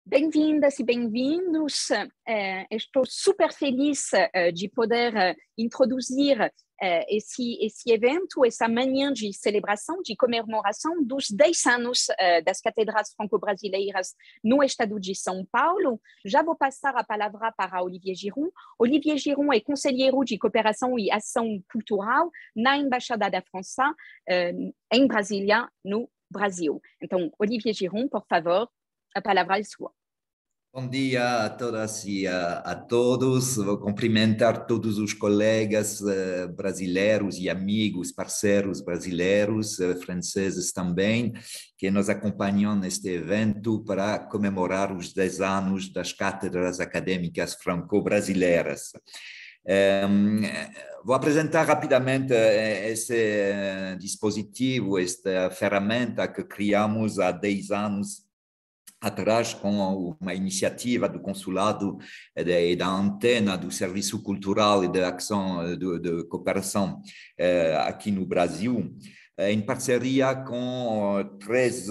Bem-vindas e bem-vindos. Estou super feliz de poder introduzir esse evento, essa manhã de celebração, de comemoração dos 10 anos das Catedrais Franco-Brasileiras no estado de São Paulo. Já vou passar a palavra para Olivier Giron. Olivier Giron é conselheiro de Cooperação e Ação Cultural na Embaixada da França em Brasília, no Brasil. Então, Olivier Giron, por favor, a palavra é sua. Bom dia a todas e a todos. Vou cumprimentar todos os colegas brasileiros e amigos, parceiros brasileiros, franceses também, que nos acompanham neste evento para comemorar os 10 anos das Cátedras Acadêmicas Franco-Brasileiras. Vou apresentar rapidamente esse dispositivo, esta ferramenta que criamos há 10 anos atrás com uma iniciativa do Consulado e da Antena do Serviço Cultural e da Ação de Cooperação aqui no Brasil, em parceria com 3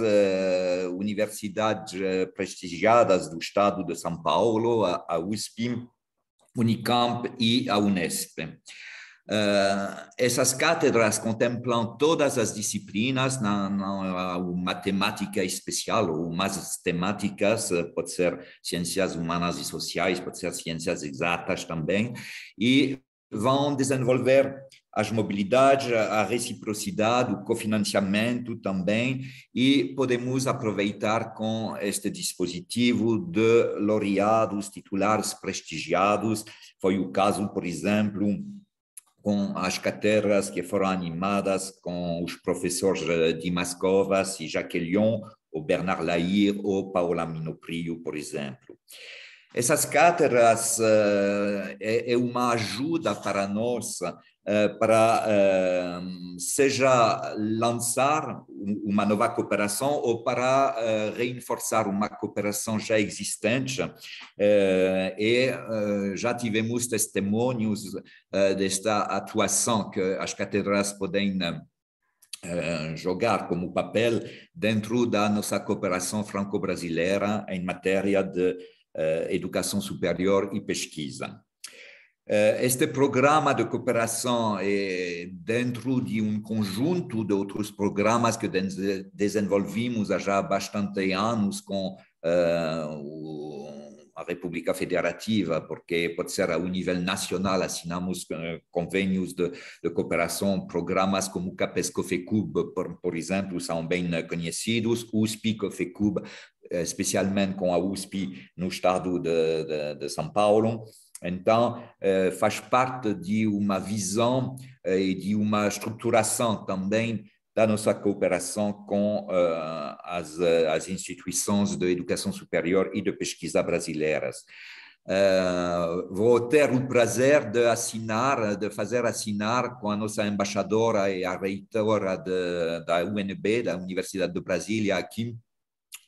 universidades prestigiadas do estado de São Paulo, a USP, Unicamp e a Unesp. Essas cátedras contemplam todas as disciplinas, não há matemática especial ou mais temáticas, pode ser ciências humanas e sociais, pode ser ciências exatas também, e vão desenvolver as mobilidades, a reciprocidade, o cofinanciamento também, e podemos aproveitar com este dispositivo de laureados, titulares prestigiados. Foi o caso, por exemplo, com as cátedras que foram animadas com os professores Dimas Covas e Jacques Lyon, ou Bernard Lahire, ou Paola Minoprio, por exemplo. Essas cátedras é uma ajuda para nós, para seja lançar uma nova cooperação ou para reforçar uma cooperação já existente, e já tivemos testemunhos desta atuação que as catedrais podem jogar como papel dentro da nossa cooperação franco-brasileira em matéria de educação superior e pesquisa. Este programa de cooperação é dentro de um conjunto de outros programas que desenvolvimos há já bastante anos com a República Federativa, porque pode ser ao nível nacional, assinamos convênios de cooperação, programas como CAPES-COFECUB, por exemplo, são bem conhecidos, USP, COFECUB, especialmente com a USP no estado de São Paulo. Então, faz parte de uma visão e de uma estruturação também da nossa cooperação com as instituições de educação superior e de pesquisa brasileiras. Vou ter o prazer de fazer assinar com a nossa embaixadora e a reitora da UNB, da Universidade de Brasília, aqui,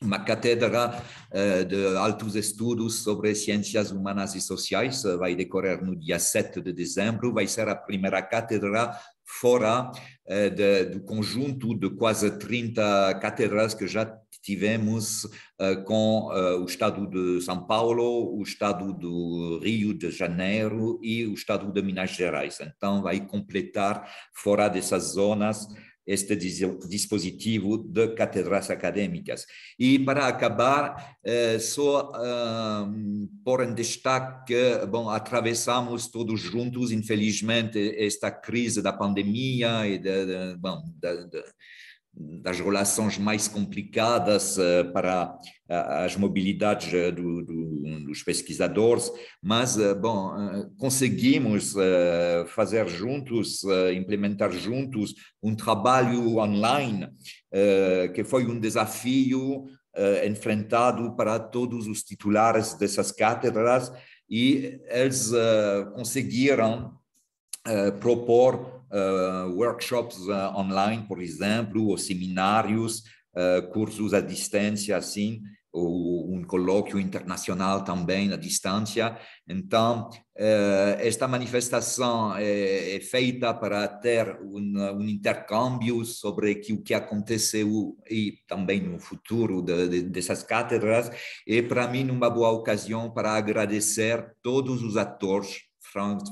uma cátedra de altos estudos sobre ciências humanas e sociais, vai decorrer no dia 7 de dezembro, vai ser a primeira cátedra fora do conjunto de quase 30 cátedras que já tivemos com o estado de São Paulo, o estado do Rio de Janeiro e o estado de Minas Gerais. Então, vai completar fora dessas zonas este dispositivo de cátedras acadêmicas. E, para acabar, só pôr em destaque que, bom, atravessamos todos juntos, infelizmente, esta crise da pandemia e das relações mais complicadas para as mobilidades dos pesquisadores, mas, bom, conseguimos fazer juntos, implementar juntos um trabalho online, que foi um desafio enfrentado para todos os titulares dessas cátedras, e eles conseguiram propor workshops online, por exemplo, ou seminários cursos à distância, assim, ou colóquio internacional também à distância. Então, esta manifestação é feita para ter intercâmbio sobre o que aconteceu e também no futuro dessas cátedras, e para mim uma boa ocasião para agradecer todos os atores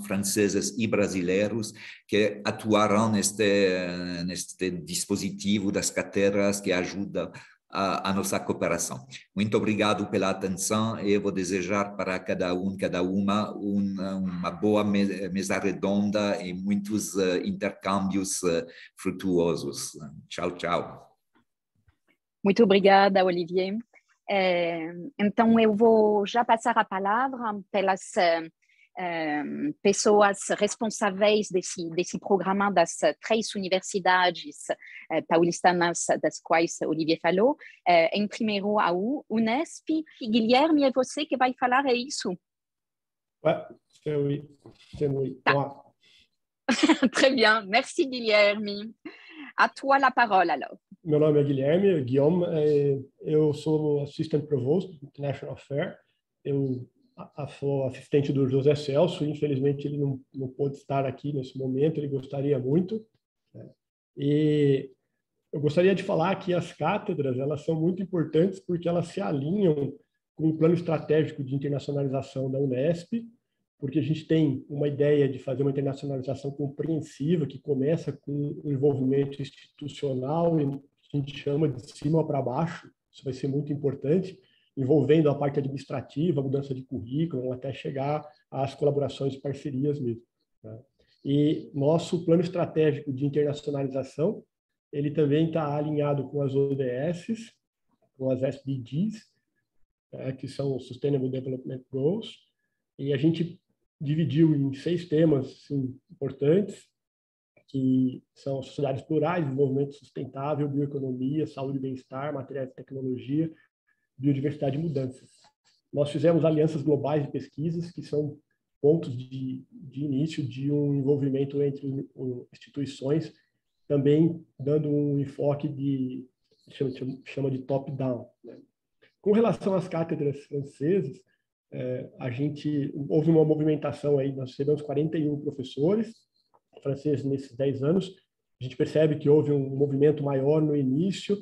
franceses e brasileiros que atuaram neste dispositivo das cátedras que ajuda a nossa cooperação. Muito obrigado pela atenção e vou desejar para cada uma uma boa mesa redonda e muitos intercâmbios frutuosos. Tchau, tchau. Muito obrigada, Olivier. Então, eu vou já passar a palavra pelas pessoas responsáveis desse programa das 3 universidades paulistanas das quais Olivier falou. Em primeiro, a Unesp. E Guilherme, é você que vai falar, é isso? Oui. Tá. Très bien, merci Guilherme. À toi la parole, alors. Meu nome é Guilherme, eu sou Assistant Provost do International Affair. Eu sou assistente do José Celso, infelizmente ele não pôde estar aqui nesse momento, ele gostaria muito. E eu gostaria de falar que as cátedras, elas são muito importantes porque elas se alinham com o plano estratégico de internacionalização da Unesp, porque a gente tem uma ideia de fazer uma internacionalização compreensiva que começa com o envolvimento institucional e a gente chama de cima para baixo, isso vai ser muito importante, envolvendo a parte administrativa, a mudança de currículo, até chegar às colaborações e parcerias mesmo. Né? E nosso plano estratégico de internacionalização, ele também está alinhado com as ODS, com as SDGs, que são os Sustainable Development Goals, e a gente dividiu em 6 temas assim, importantes, que são sociedades plurais, desenvolvimento sustentável, bioeconomia, saúde e bem-estar, materiais e tecnologia, biodiversidade e mudanças. Nós fizemos alianças globais de pesquisas, que são pontos de início de um envolvimento entre instituições, também dando um enfoque chama de top-down. Né? Com relação às cátedras francesas, houve uma movimentação aí, nós recebemos 41 professores franceses nesses 10 anos. A gente percebe que houve um movimento maior no início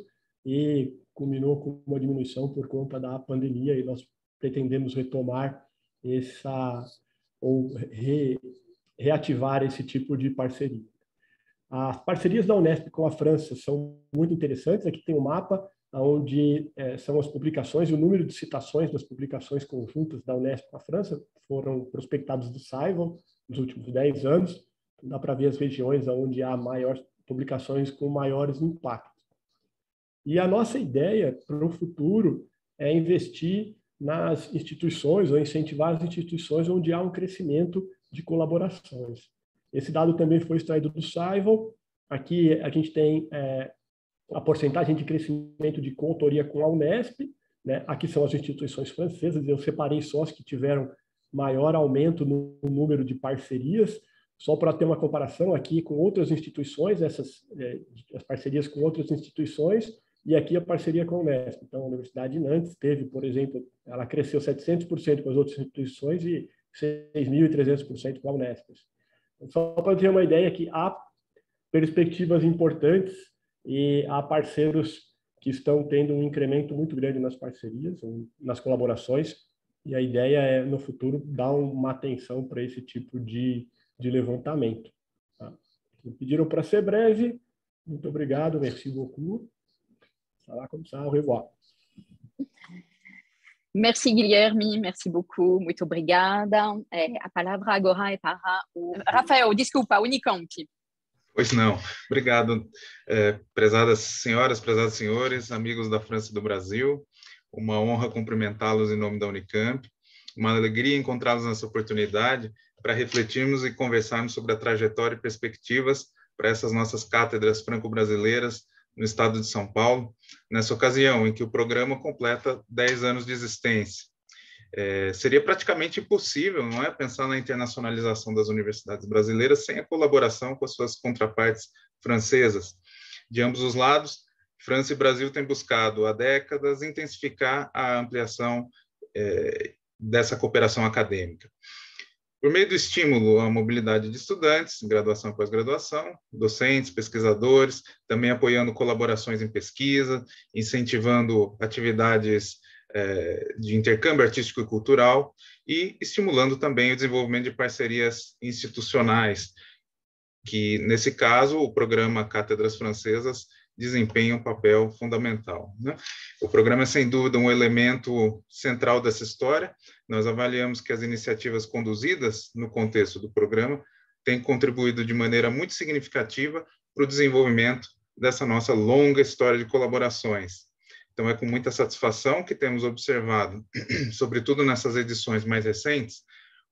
e culminou com uma diminuição por conta da pandemia, e nós pretendemos retomar reativar esse tipo de parceria. As parcerias da Unesp com a França são muito interessantes. Aqui tem um mapa onde são as publicações e o número de citações das publicações conjuntas da Unesp com a França foram prospectados do Scival nos últimos 10 anos. Dá para ver as regiões onde há maiores publicações com maiores impactos. E a nossa ideia para o futuro é investir nas instituições ou incentivar as instituições onde há um crescimento de colaborações. Esse dado também foi extraído do Scival. Aqui a gente tem a porcentagem de crescimento de coautoria com a Unesp, né? Aqui são as instituições francesas, eu separei só as que tiveram maior aumento no número de parcerias, só para ter uma comparação aqui com outras instituições, as parcerias com outras instituições, e aqui a parceria com a Unesp. Então, a Universidade de Nantes teve, por exemplo, ela cresceu 700% com as outras instituições e 6.300% com a Unesp. Só para ter uma ideia que há perspectivas importantes e há parceiros que estão tendo um incremento muito grande nas parcerias, nas colaborações, e a ideia é, no futuro, dar uma atenção para esse tipo de levantamento. Tá? Me pediram para ser breve. Muito obrigado, merci beaucoup. Ça va comme ça, au revoir. Merci, Guilherme, merci beaucoup, muito obrigada. A palavra agora é para o Rafael, desculpa, Unicamp. Pois não. Obrigado, prezadas senhoras, prezados senhores, amigos da França e do Brasil. Uma honra cumprimentá-los em nome da Unicamp. Uma alegria encontrá-los nessa oportunidade para refletirmos e conversarmos sobre a trajetória e perspectivas para essas nossas cátedras franco-brasileiras no estado de São Paulo, nessa ocasião em que o programa completa 10 anos de existência. Seria praticamente impossível, não é, pensar na internacionalização das universidades brasileiras sem a colaboração com as suas contrapartes francesas. De ambos os lados, França e Brasil têm buscado há décadas intensificar a ampliação dessa cooperação acadêmica. Por meio do estímulo à mobilidade de estudantes, graduação e pós-graduação, docentes, pesquisadores, também apoiando colaborações em pesquisa, incentivando atividades de intercâmbio artístico e cultural e estimulando também o desenvolvimento de parcerias institucionais, que, nesse caso, o programa Cátedras Francesas desempenha um papel fundamental, né? O programa é, sem dúvida, um elemento central dessa história. Nós avaliamos que as iniciativas conduzidas no contexto do programa têm contribuído de maneira muito significativa para o desenvolvimento dessa nossa longa história de colaborações. Então, é com muita satisfação que temos observado, sobretudo nessas edições mais recentes,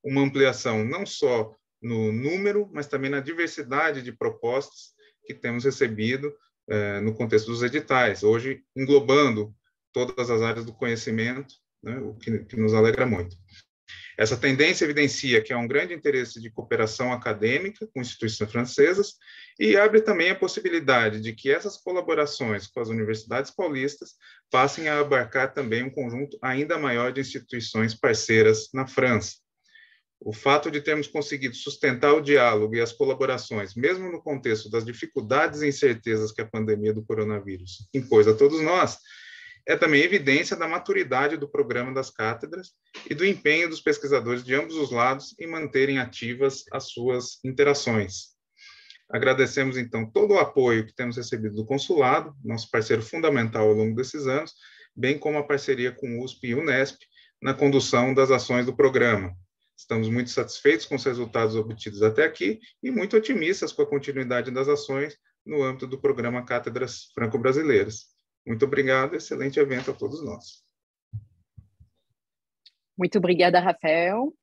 uma ampliação não só no número, mas também na diversidade de propostas que temos recebido no contexto dos editais, hoje englobando todas as áreas do conhecimento, né, o que nos alegra muito. Essa tendência evidencia que há um grande interesse de cooperação acadêmica com instituições francesas e abre também a possibilidade de que essas colaborações com as universidades paulistas passem a abarcar também um conjunto ainda maior de instituições parceiras na França. O fato de termos conseguido sustentar o diálogo e as colaborações, mesmo no contexto das dificuldades e incertezas que a pandemia do coronavírus impôs a todos nós, é também evidência da maturidade do programa das cátedras e do empenho dos pesquisadores de ambos os lados em manterem ativas as suas interações. Agradecemos, então, todo o apoio que temos recebido do consulado, nosso parceiro fundamental ao longo desses anos, bem como a parceria com o USP e o Unesp na condução das ações do programa. Estamos muito satisfeitos com os resultados obtidos até aqui e muito otimistas com a continuidade das ações no âmbito do programa Cátedras Franco-Brasileiras. Muito obrigado, excelente evento a todos nós. Muito obrigada, Rafael.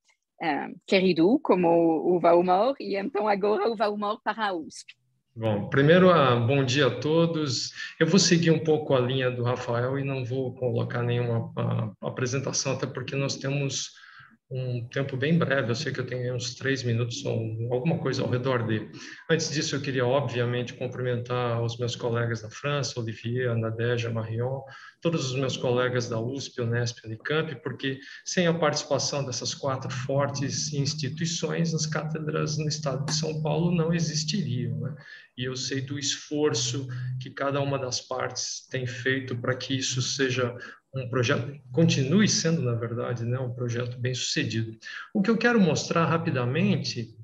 Querido, como o Valmor, e então agora o Valmor para a USP. Bom, primeiro, bom dia a todos. Eu vou seguir um pouco a linha do Rafael e não vou colocar nenhuma apresentação, até porque nós temos um tempo bem breve, eu sei que eu tenho uns 3 minutos ou alguma coisa ao redor dele. Antes disso, eu queria, obviamente, cumprimentar os meus colegas da França, Olivier, Nadège, Marion, todos os meus colegas da USP, Unesp e Unicamp, porque sem a participação dessas 4 fortes instituições, as cátedras no estado de São Paulo não existiriam, né? E eu sei do esforço que cada uma das partes tem feito para que isso seja um projeto, continue sendo, na verdade, né, um projeto bem sucedido. O que eu quero mostrar rapidamente,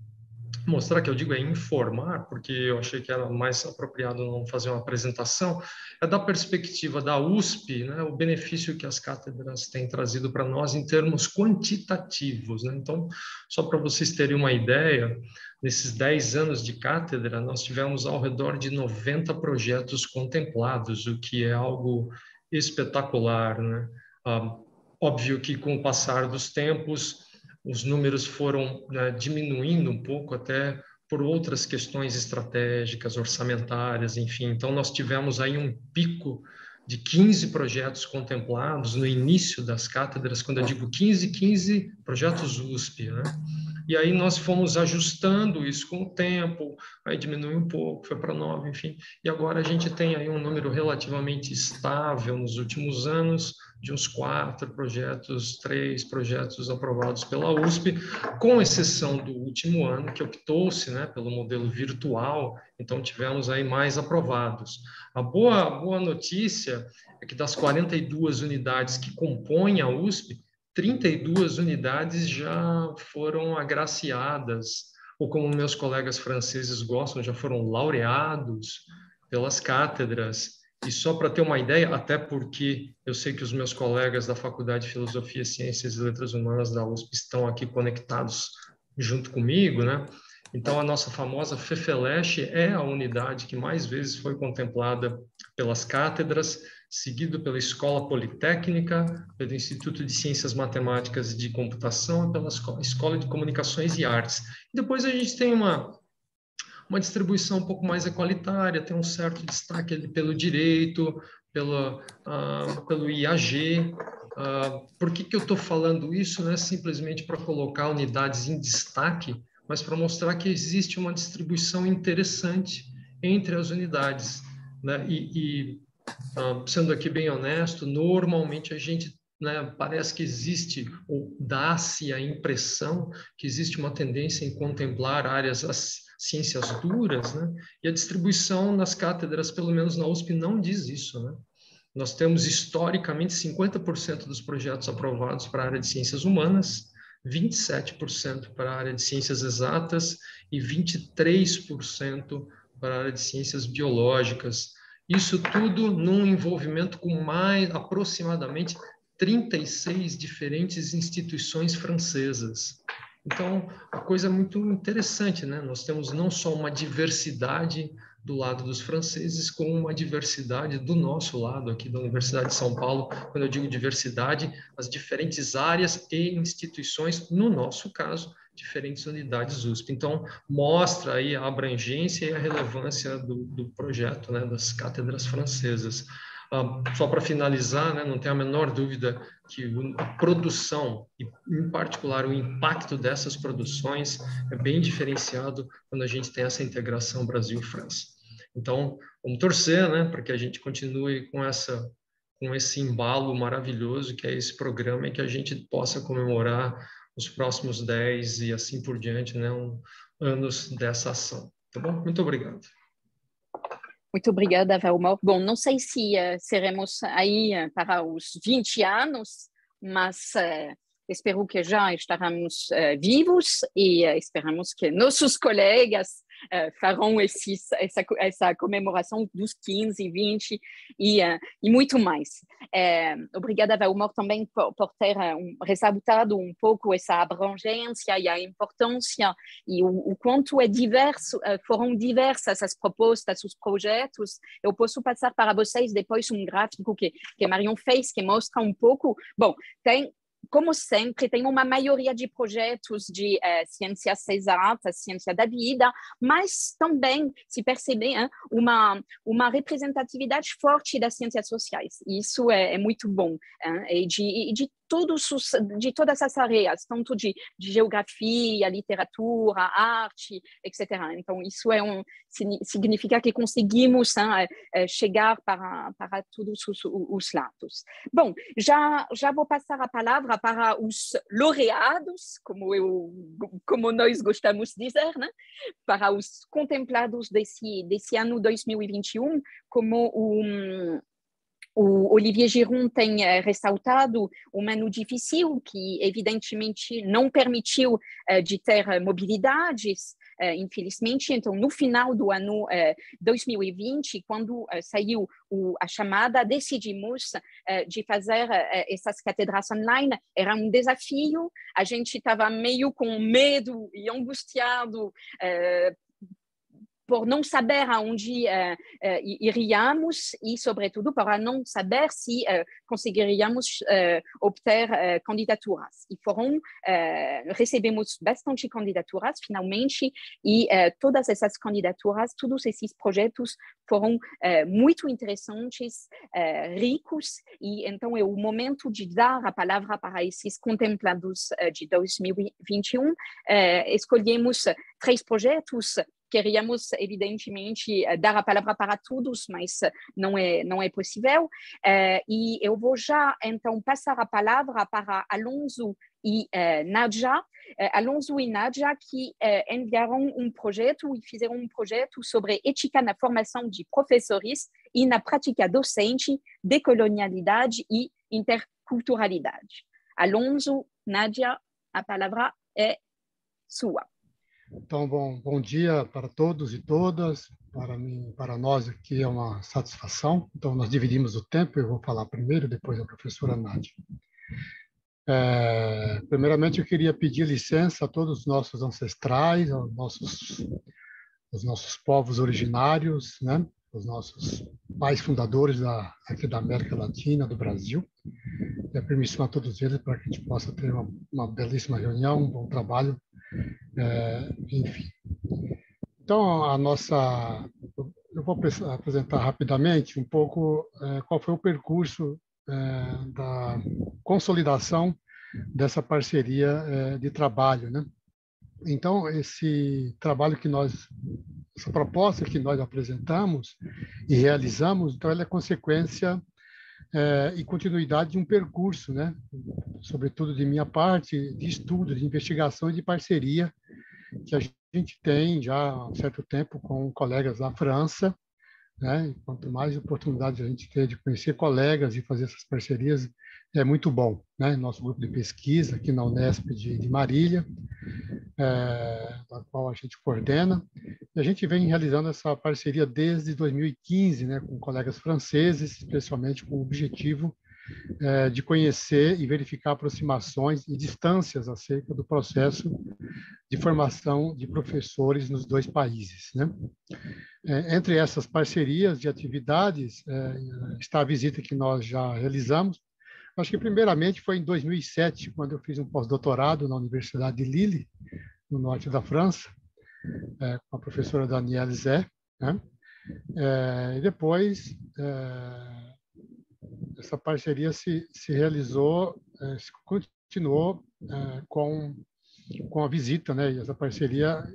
mostrar que eu digo é informar, porque eu achei que era mais apropriado não fazer uma apresentação, é da perspectiva da USP, né, o benefício que as cátedras têm trazido para nós em termos quantitativos, né? Então, só para vocês terem uma ideia, nesses 10 anos de cátedra, nós tivemos ao redor de 90 projetos contemplados, o que é algo espetacular, né? Óbvio que com o passar dos tempos, os números foram, né, diminuindo um pouco até por outras questões estratégicas, orçamentárias, enfim. Então, nós tivemos aí um pico de 15 projetos contemplados no início das cátedras, quando eu digo 15 projetos USP, né? E aí nós fomos ajustando isso com o tempo, aí diminuiu um pouco, foi para 9, enfim. E agora a gente tem aí um número relativamente estável nos últimos anos, de uns 4 projetos, 3 projetos aprovados pela USP, com exceção do último ano, que optou-se, né, pelo modelo virtual, então tivemos aí mais aprovados. A boa notícia é que das 42 unidades que compõem a USP, 32 unidades já foram agraciadas, ou como meus colegas franceses gostam, já foram laureados pelas cátedras. E só para ter uma ideia, até porque eu sei que os meus colegas da Faculdade de Filosofia, Ciências e Letras Humanas da USP estão aqui conectados junto comigo, né? Então, a nossa famosa FEFELESH é a unidade que mais vezes foi contemplada pelas cátedras, seguido pela Escola Politécnica, pelo Instituto de Ciências Matemáticas e de Computação e pela Escola de Comunicações e Artes. Depois a gente tem uma distribuição um pouco mais equalitária, tem um certo destaque ali pelo direito, pelo IAG. Por que eu estou falando isso? Não é simplesmente para colocar unidades em destaque, mas para mostrar que existe uma distribuição interessante entre as unidades, né? E Sendo aqui bem honesto, normalmente a gente, né, parece que existe, ou dá-se a impressão que existe uma tendência em contemplar áreas, as ciências duras, né, e a distribuição nas cátedras, pelo menos na USP, não diz isso, né? Nós temos, historicamente, 50% dos projetos aprovados para a área de ciências humanas, 27% para a área de ciências exatas e 23% para a área de ciências biológicas. Isso tudo num envolvimento com mais, aproximadamente, 36 diferentes instituições francesas. Então, a coisa é muito interessante, né? Nós temos não só uma diversidade do lado dos franceses, como uma diversidade do nosso lado, aqui da Universidade de São Paulo. Quando eu digo diversidade, as diferentes áreas e instituições, no nosso caso, diferentes unidades USP. Então, mostra aí a abrangência e a relevância do projeto, né, das cátedras francesas. Só para finalizar, né, não tenho a menor dúvida que a produção, e em particular o impacto dessas produções, é bem diferenciado quando a gente tem essa integração Brasil-França. Então, vamos torcer, né, para que a gente continue com esse embalo maravilhoso que é esse programa e que a gente possa comemorar os próximos 10 e assim por diante, né, anos dessa ação. Tá bom? Muito obrigado. Muito obrigada, Valmor. Bom, não sei se seremos aí para os 20 anos, mas espero que já estaremos vivos e esperamos que nossos colegas farão essa comemoração dos 15, 20 e muito mais. Obrigada, Valmor, também por ter ressaltado um pouco essa abrangência e a importância e o quanto é diverso, foram diversas as propostas, os projetos. Eu posso passar para vocês depois um gráfico que Marion fez, que mostra um pouco. Bom, como sempre, tem uma maioria de projetos de ciências exatas, ciência da vida, mas também se percebe uma representatividade forte das ciências sociais. Isso é muito bom. E de todas as áreas, tanto de geografia, literatura, arte, etc. Então, isso significa que conseguimos chegar para todos os lados. Bom, já vou passar a palavra para os laureados, como nós gostamos de dizer, né? Para os contemplados desse ano 2021, como o Olivier Giron tem ressaltado um ano difícil que, evidentemente, não permitiu de ter mobilidades, infelizmente. Então, no final do ano 2020, quando saiu a chamada, decidimos de fazer essas cátedras online. Era um desafio, a gente estava meio com medo e angustiado por não saber aonde iríamos e, sobretudo, para não saber se conseguiríamos obter candidaturas. E recebemos bastante candidaturas, finalmente, e todas essas candidaturas, todos esses projetos foram muito interessantes, ricos, e então é o momento de dar a palavra para esses contemplados de 2021. Escolhemos 3 projetos. Queríamos, evidentemente, dar a palavra para todos, mas não é possível. E eu vou já, então, passar a palavra para Alonso e Nádia. Alonso e Nádia, que enviaram um projeto e fizeram um projeto sobre ética na formação de professores e na prática docente, decolonialidade e interculturalidade. Alonso, Nádia, a palavra é sua. Então, bom dia para todos e todas. Para mim, para nós aqui é uma satisfação. Então, nós dividimos o tempo. Eu vou falar primeiro, depois a professora Nádia. Primeiramente, eu queria pedir licença a todos os nossos ancestrais, aos nossos povos originários, né? Os nossos pais fundadores aqui da América Latina, do Brasil. E a permissão a todos eles para que a gente possa ter uma belíssima reunião, um bom trabalho. Enfim. Então, eu vou apresentar rapidamente um pouco qual foi o percurso da consolidação dessa parceria de trabalho, né? Então, esse trabalho que nós, essa proposta que nós apresentamos e realizamos, então ela é consequência e continuidade de um percurso, né? Sobretudo de minha parte, de estudo, de investigação e de parceria que a gente tem já há um certo tempo com colegas da França, né? E quanto mais oportunidade a gente ter de conhecer colegas e fazer essas parcerias, é muito bom, né? Nosso grupo de pesquisa aqui na Unesp de Marília, da qual a gente coordena, e a gente vem realizando essa parceria desde 2015, né? Com colegas franceses, especialmente com o objetivo de conhecer e verificar aproximações e distâncias acerca do processo de formação de professores nos dois países, né? Entre essas parcerias de atividades, está a visita que nós já realizamos. Acho que, primeiramente, foi em 2007, quando eu fiz um pós-doutorado na Universidade de Lille, no norte da França, com a professora Danielle Zé, né? E depois, essa parceria se realizou, se continuou com a visita, né? E essa parceria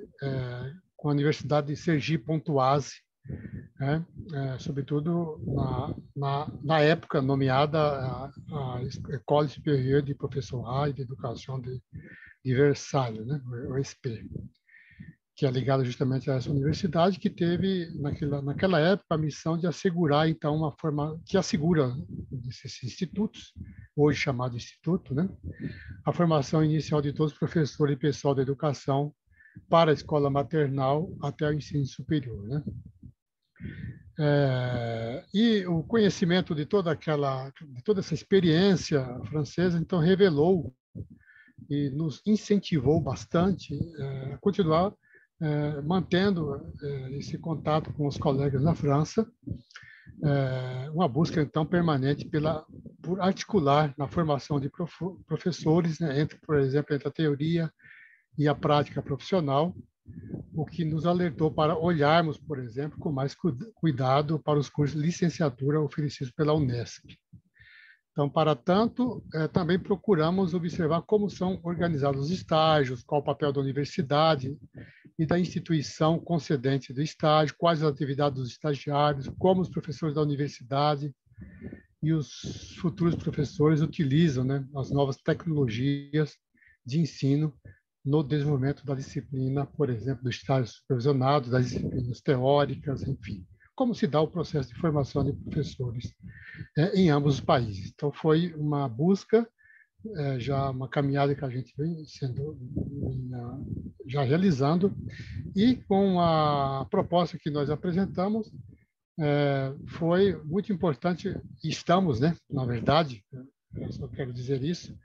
com a Universidade de Cergy-Pontoise, né? Sobretudo na época nomeada a École Supérieure de Professorat et d'Éducation de Versalhes, né? O ESP, que é ligado justamente a essa universidade, que teve, naquela época, a missão de assegurar, então, uma forma que assegura esses institutos, hoje chamado instituto, né? A formação inicial de todos os professores e pessoal da educação para a escola maternal até o ensino superior, né? E o conhecimento de toda essa experiência francesa, então, revelou e nos incentivou bastante a continuar mantendo esse contato com os colegas na França, uma busca, então, permanente por articular na formação de professores, né, por exemplo, entre a teoria e a prática profissional, o que nos alertou para olharmos, por exemplo, com mais cuidado para os cursos de licenciatura oferecidos pela Unesp. Então, para tanto, também procuramos observar como são organizados os estágios, qual o papel da universidade e da instituição concedente do estágio, quais as atividades dos estagiários, como os professores da universidade e os futuros professores utilizam, né, as novas tecnologias de ensino no desenvolvimento da disciplina, por exemplo, do estágio supervisionado, das disciplinas teóricas, enfim. Como se dá o processo de formação de professores em ambos os países. Então, foi uma busca, já uma caminhada que a gente vem já realizando, e com a proposta que nós apresentamos, foi muito importante, estamos, né, na verdade, eu só quero dizer isso,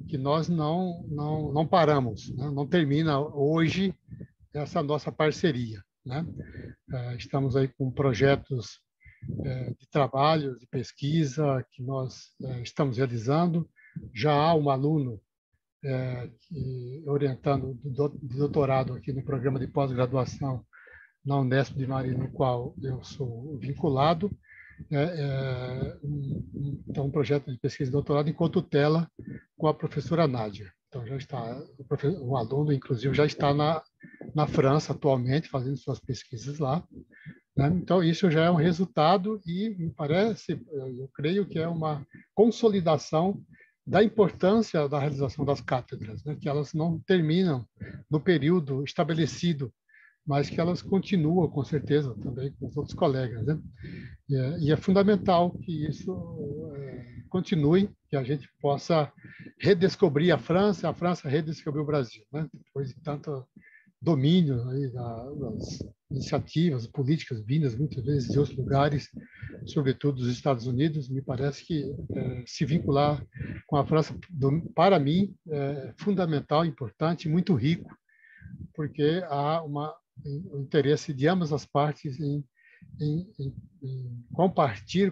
que nós não paramos, né, não termina hoje essa nossa parceria, né? Estamos aí com projetos de trabalho, de pesquisa que nós estamos realizando. Já há um aluno orientando de doutorado aqui no programa de pós-graduação na Unesp de Marília, no qual eu sou vinculado. Então, um projeto de pesquisa de doutorado em cotutela com a professora Nádia. Então, já está, o aluno, inclusive, já está na França atualmente, fazendo suas pesquisas lá, né? Então, isso já é um resultado e me parece, eu creio que é uma consolidação da importância da realização das cátedras, né? Que elas não terminam no período estabelecido, mas que elas continuam, com certeza, também com os outros colegas, né? E é fundamental que isso continue, que a gente possa redescobrir a França redescobrir o Brasil, né? Depois de tanto domínio aí das iniciativas políticas vindas muitas vezes de outros lugares, sobretudo dos Estados Unidos, me parece que se vincular com a França, para mim, é fundamental, importante, muito rico, porque há um interesse de ambas as partes em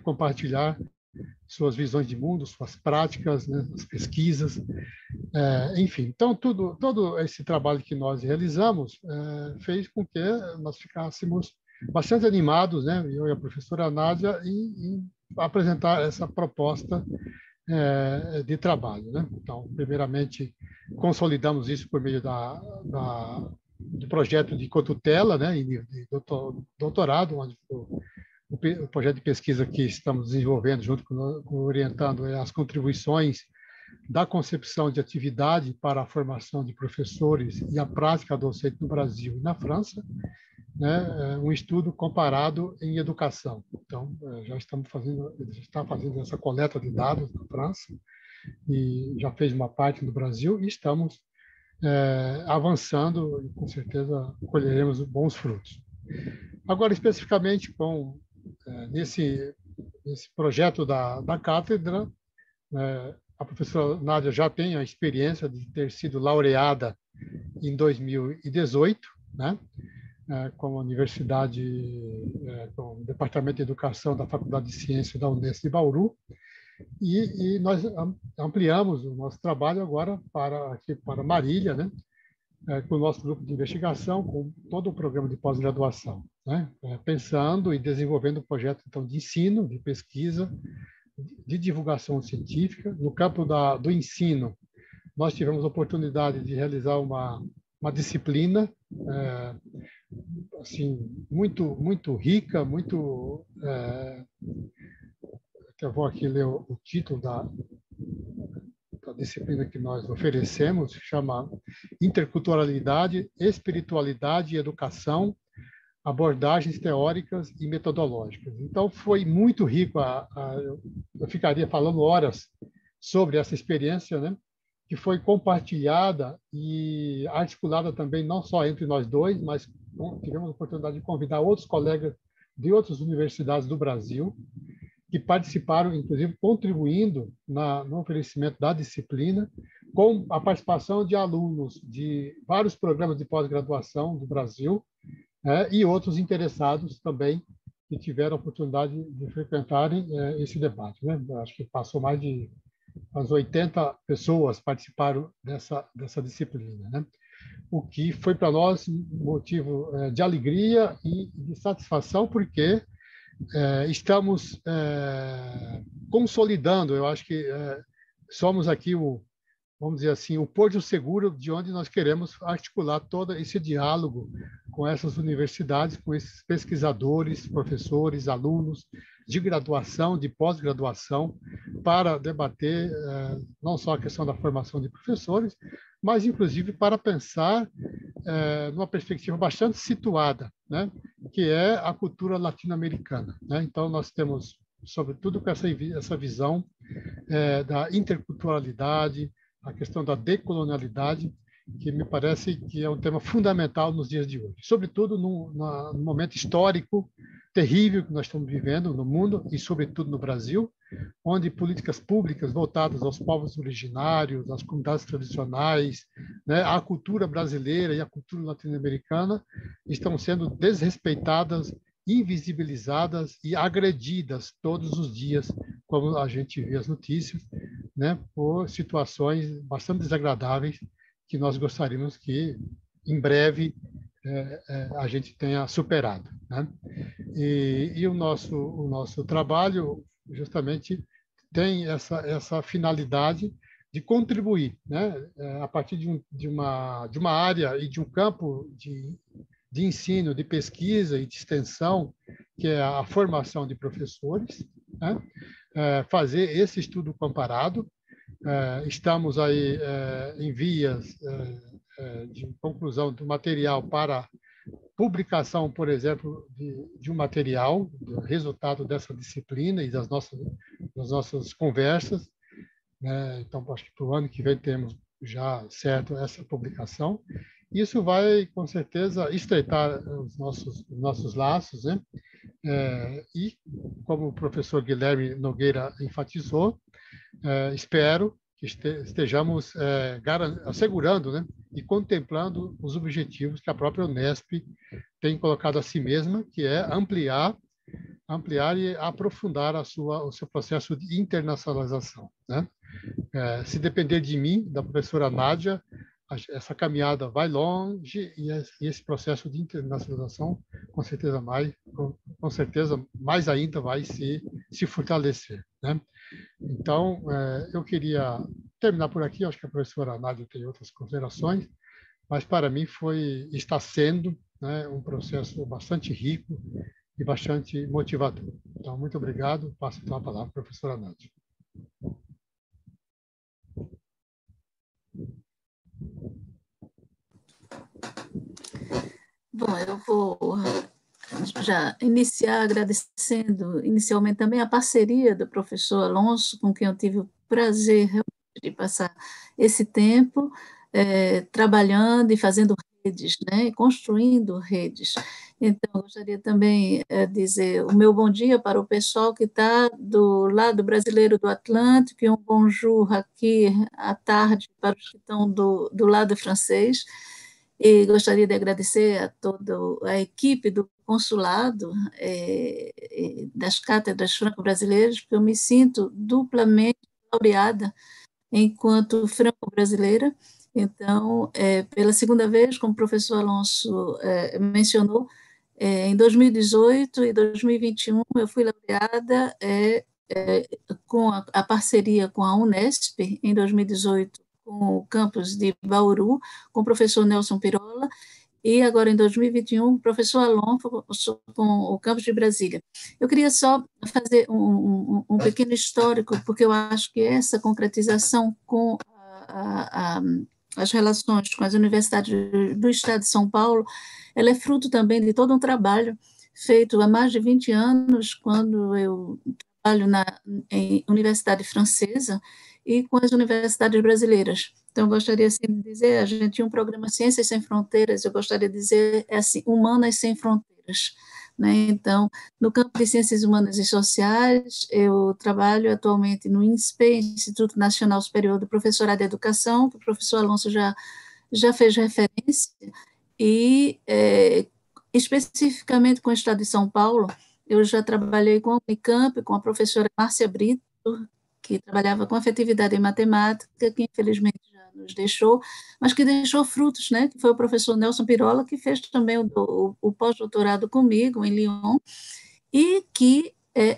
compartilhar suas visões de mundo, suas práticas, né, as pesquisas, enfim. Então, todo esse trabalho que nós realizamos fez com que nós ficássemos bastante animados, né, eu e a professora Nádia, em apresentar essa proposta de trabalho, né? Então, primeiramente, consolidamos isso por meio do projeto de cotutela, né, e de doutorado, onde o projeto de pesquisa que estamos desenvolvendo junto com o orientando é as contribuições da concepção de atividade para a formação de professores e a prática docente no Brasil e na França, né, um estudo comparado em educação. Então, já está fazendo essa coleta de dados na França e já fez uma parte no Brasil e estamos avançando e com certeza colheremos bons frutos. Agora, especificamente nesse projeto da cátedra, a professora Nádia já tem a experiência de ter sido laureada em 2018, né, com a Universidade, com o Departamento de Educação da Faculdade de Ciências da Unesp de Bauru, e nós ampliamos o nosso trabalho agora para Marília, né, com o nosso grupo de investigação, com todo o programa de pós-graduação, né, pensando e desenvolvendo um projeto então, de ensino, de pesquisa, de divulgação científica. No campo do ensino, nós tivemos a oportunidade de realizar uma disciplina assim, muito rica, muito... eu vou aqui ler o título da disciplina que nós oferecemos, chama Interculturalidade, Espiritualidade e Educação, abordagens teóricas e metodológicas. Então, foi muito rico. Eu ficaria falando horas sobre essa experiência, né, que foi compartilhada e articulada também, não só entre nós dois, mas tivemos a oportunidade de convidar outros colegas de outras universidades do Brasil, que participaram, inclusive, contribuindo no oferecimento da disciplina, com a participação de alunos de vários programas de pós-graduação do Brasil, e outros interessados também que tiveram a oportunidade de frequentarem esse debate, né? Acho que passou mais de as 80 pessoas participaram dessa disciplina, né? O que foi para nós motivo de alegria e de satisfação, porque estamos consolidando, eu acho que somos aqui vamos dizer assim, o porto seguro de onde nós queremos articular todo esse diálogo com essas universidades, com esses pesquisadores, professores, alunos de graduação, de pós-graduação, para debater não só a questão da formação de professores, mas, inclusive, para pensar numa perspectiva bastante situada, né, que é a cultura latino-americana, né? Então, nós temos, sobretudo, com essa visão da interculturalidade, a questão da decolonialidade, que me parece que é um tema fundamental nos dias de hoje, sobretudo num momento histórico terrível que nós estamos vivendo no mundo e, sobretudo, no Brasil, onde políticas públicas voltadas aos povos originários, às comunidades tradicionais, né, à cultura brasileira e à cultura latino-americana estão sendo desrespeitadas, invisibilizadas e agredidas todos os dias, como a gente vê as notícias, né, por situações bastante desagradáveis que nós gostaríamos que, em breve, a gente tenha superado, né? E o nosso trabalho, justamente, tem essa finalidade de contribuir, né, a partir de uma área e de um campo de ensino, de pesquisa e de extensão, que é a formação de professores, né? Fazer esse estudo comparado. Estamos aí em vias de conclusão do material para publicação, por exemplo, de um material, do resultado dessa disciplina e das nossas conversas, né? Então, acho que para o ano que vem temos já certo essa publicação. Isso vai, com certeza, estreitar os nossos laços, né? E, como o professor Guilherme Nogueira enfatizou, espero que estejamos assegurando, né, e contemplando os objetivos que a própria Unesp tem colocado a si mesma, que é ampliar e aprofundar o seu processo de internacionalização, né? Se depender de mim, da professora Nádia, essa caminhada vai longe e esse processo de internacionalização, com certeza mais ainda vai se fortalecer, né? Então, eu queria terminar por aqui, acho que a professora Nádia tem outras considerações, mas para mim está sendo, né, um processo bastante rico e bastante motivador. Então, muito obrigado. Passo então a palavra à professora Nádia. Bom, eu vou já iniciar agradecendo inicialmente também a parceria do professor Alonso, com quem eu tive o prazer de passar esse tempo trabalhando e fazendo redes, né, e construindo redes. Então, eu gostaria também de dizer o meu bom dia para o pessoal que está do lado brasileiro do Atlântico e um bonjour aqui à tarde para os que estão do lado francês. E gostaria de agradecer a toda a equipe do consulado, das cátedras franco-brasileiras, porque eu me sinto duplamente laureada enquanto franco-brasileira. Então, pela segunda vez, como o professor Alonso mencionou, em 2018 e 2021 eu fui laureada com a parceria com a Unesp, em 2018 com o campus de Bauru, com o professor Nelson Pirola, e agora em 2021 o professor Alonso com o campus de Brasília. Eu queria só fazer um pequeno histórico, porque eu acho que essa concretização com as relações com as universidades do Estado de São Paulo, ela é fruto também de todo um trabalho feito há mais de 20 anos, quando eu trabalho em universidade francesa e com as universidades brasileiras. Então, eu gostaria assim, de dizer, a gente tinha um programa Ciências Sem Fronteiras, eu gostaria de dizer, assim, Humanas Sem Fronteiras, né? Então, no campo de Ciências Humanas e Sociais, eu trabalho atualmente no INSPE, Instituto Nacional Superior do Professorado de Educação, que o professor Alonso já fez referência, e especificamente com o Estado de São Paulo, eu já trabalhei com a Unicamp, com a professora Márcia Brito, que trabalhava com afetividade em matemática, que infelizmente já nos deixou, mas que deixou frutos, né? Que foi o professor Nelson Pirola, que fez também o pós-doutorado comigo em Lyon, e que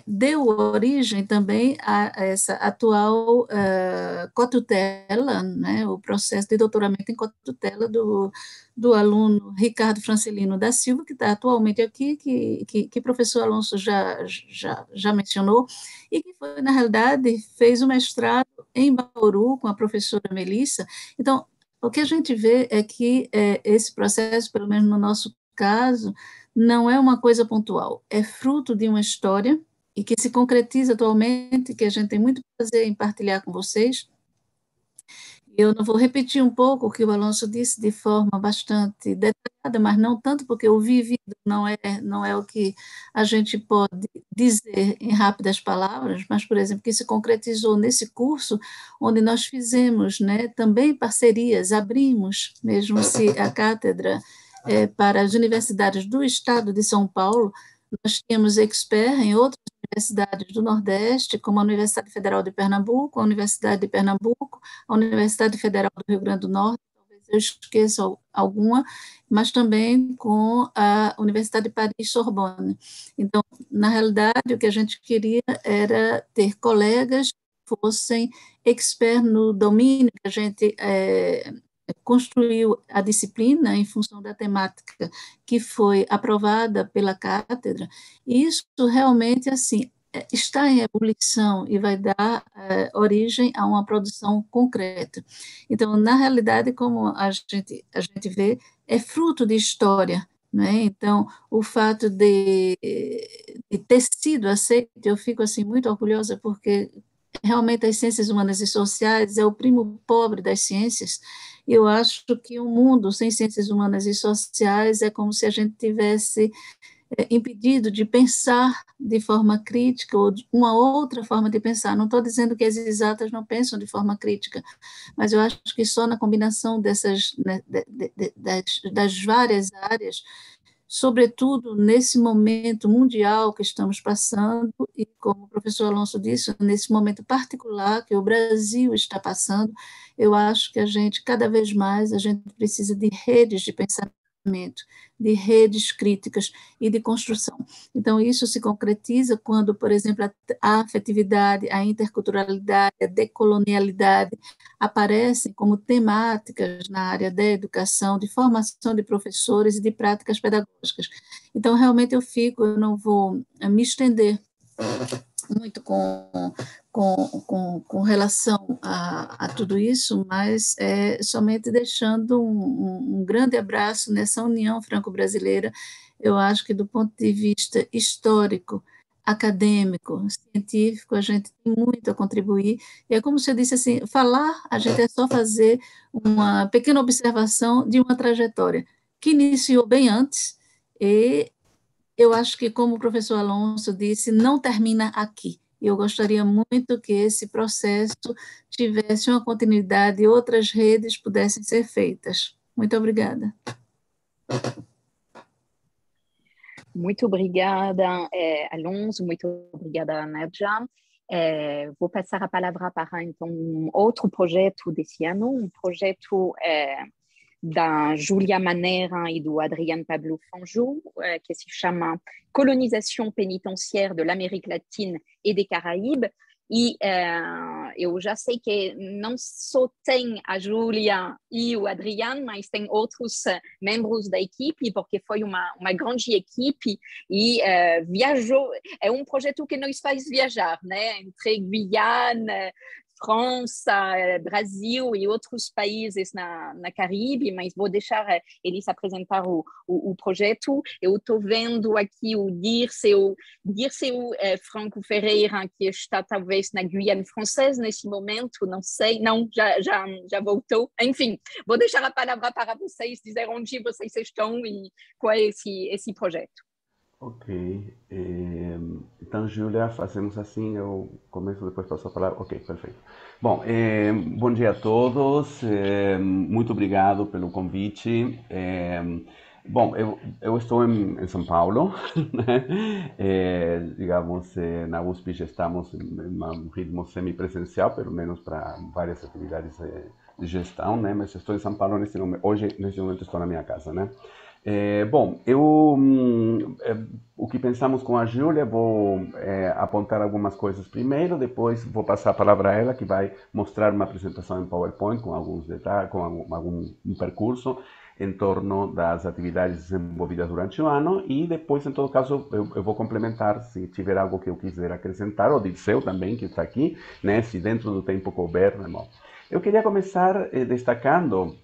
deu origem também a essa atual cotutela, né, o processo de doutoramento em cotutela do aluno Ricardo Francelino da Silva, que está atualmente aqui, que o professor Alonso já mencionou, e que foi, na realidade, fez o mestrado em Bauru com a professora Melissa. Então, o que a gente vê é que esse processo, pelo menos no nosso caso, não é uma coisa pontual, é fruto de uma história e que se concretiza atualmente, que a gente tem muito prazer em partilhar com vocês. Eu não vou repetir um pouco o que o Alonso disse de forma bastante detalhada, mas não tanto porque o vivido não é o que a gente pode dizer em rápidas palavras, mas, por exemplo, que se concretizou nesse curso, onde nós fizemos, né, também parcerias, abrimos, mesmo se a cátedra para as universidades do Estado de São Paulo, nós tínhamos expert em outras universidades do Nordeste, como a Universidade Federal de Pernambuco, a Universidade de Pernambuco, a Universidade Federal do Rio Grande do Norte, talvez eu esqueça alguma, mas também com a Universidade de Paris-Sorbonne. Então, na realidade, o que a gente queria era ter colegas que fossem expert no domínio que a gente construiu a disciplina em função da temática que foi aprovada pela cátedra, e isso realmente, assim, está em ebulição e vai dar origem a uma produção concreta. Então, na realidade, como a gente vê, é fruto de história, né? Então, o fato de ter sido aceito, eu fico assim muito orgulhosa, porque realmente as ciências humanas e sociais é o primo pobre das ciências. Eu acho que um mundo sem ciências humanas e sociais é como se a gente tivesse impedido de pensar de forma crítica ou de uma outra forma de pensar. Não estou dizendo que as exatas não pensam de forma crítica, mas eu acho que só na combinação dessas, né, das várias áreas, sobretudo nesse momento mundial que estamos passando, e como o professor Alonso disse, nesse momento particular que o Brasil está passando, eu acho que cada vez mais, a gente precisa de redes de pensamento de redes críticas e de construção. Então, isso se concretiza quando, por exemplo, a afetividade, a interculturalidade, a decolonialidade aparecem como temáticas na área da educação, de formação de professores e de práticas pedagógicas. Então, realmente eu não vou me estender muito com relação a tudo isso, mas somente deixando um grande abraço nessa união franco-brasileira. Eu acho que, do ponto de vista histórico, acadêmico, científico, a gente tem muito a contribuir. E é como você disse assim, falar, a gente é só fazer uma pequena observação de uma trajetória que iniciou bem antes e eu acho que, como o professor Alonso disse, não termina aqui. Eu gostaria muito que esse processo tivesse uma continuidade e outras redes pudessem ser feitas. Muito obrigada. Muito obrigada, Alonso, muito obrigada, Nadja. Vou passar a palavra para, então, outro projeto desse ano, um projeto da Julia Manera e do Adrian Pablo Fanjul, que se chama Colonização Penitenciária de l'Amérique Latine e des Caraíbes. E eu já sei que não só tem a Julia e o Adrian, mas tem outros membros da equipe, porque foi uma grande equipe e viajou. É um projeto que nos faz viajar, né? Entre Guiana, França, Brasil e outros países na Caribe, mas vou deixar eles apresentar o projeto. Eu estou vendo aqui o Dirceu Franco Ferreira, que está talvez na Guiana Francesa nesse momento, não sei, não, já voltou. Enfim, vou deixar a palavra para vocês, dizer onde vocês estão e qual é esse projeto. Ok. Então, Júlia, fazemos assim, eu começo, depois passo a palavra. Ok, perfeito. Bom, bom dia a todos, muito obrigado pelo convite. Bom, eu estou em São Paulo, né? Digamos, na USP já estamos em um ritmo semipresencial, pelo menos para várias atividades de gestão, né? Mas estou em São Paulo hoje, neste momento estou na minha casa, né? Bom, o que pensamos com a Júlia, vou apontar algumas coisas primeiro, depois vou passar a palavra a ela, que vai mostrar uma apresentação em PowerPoint com alguns detalhes, com algum percurso em torno das atividades desenvolvidas durante o ano, e depois, em todo caso, eu vou complementar se tiver algo que eu quiser acrescentar, ou Dirceu também, que está aqui, né, se dentro do tempo couber, né, bom. Eu queria começar destacando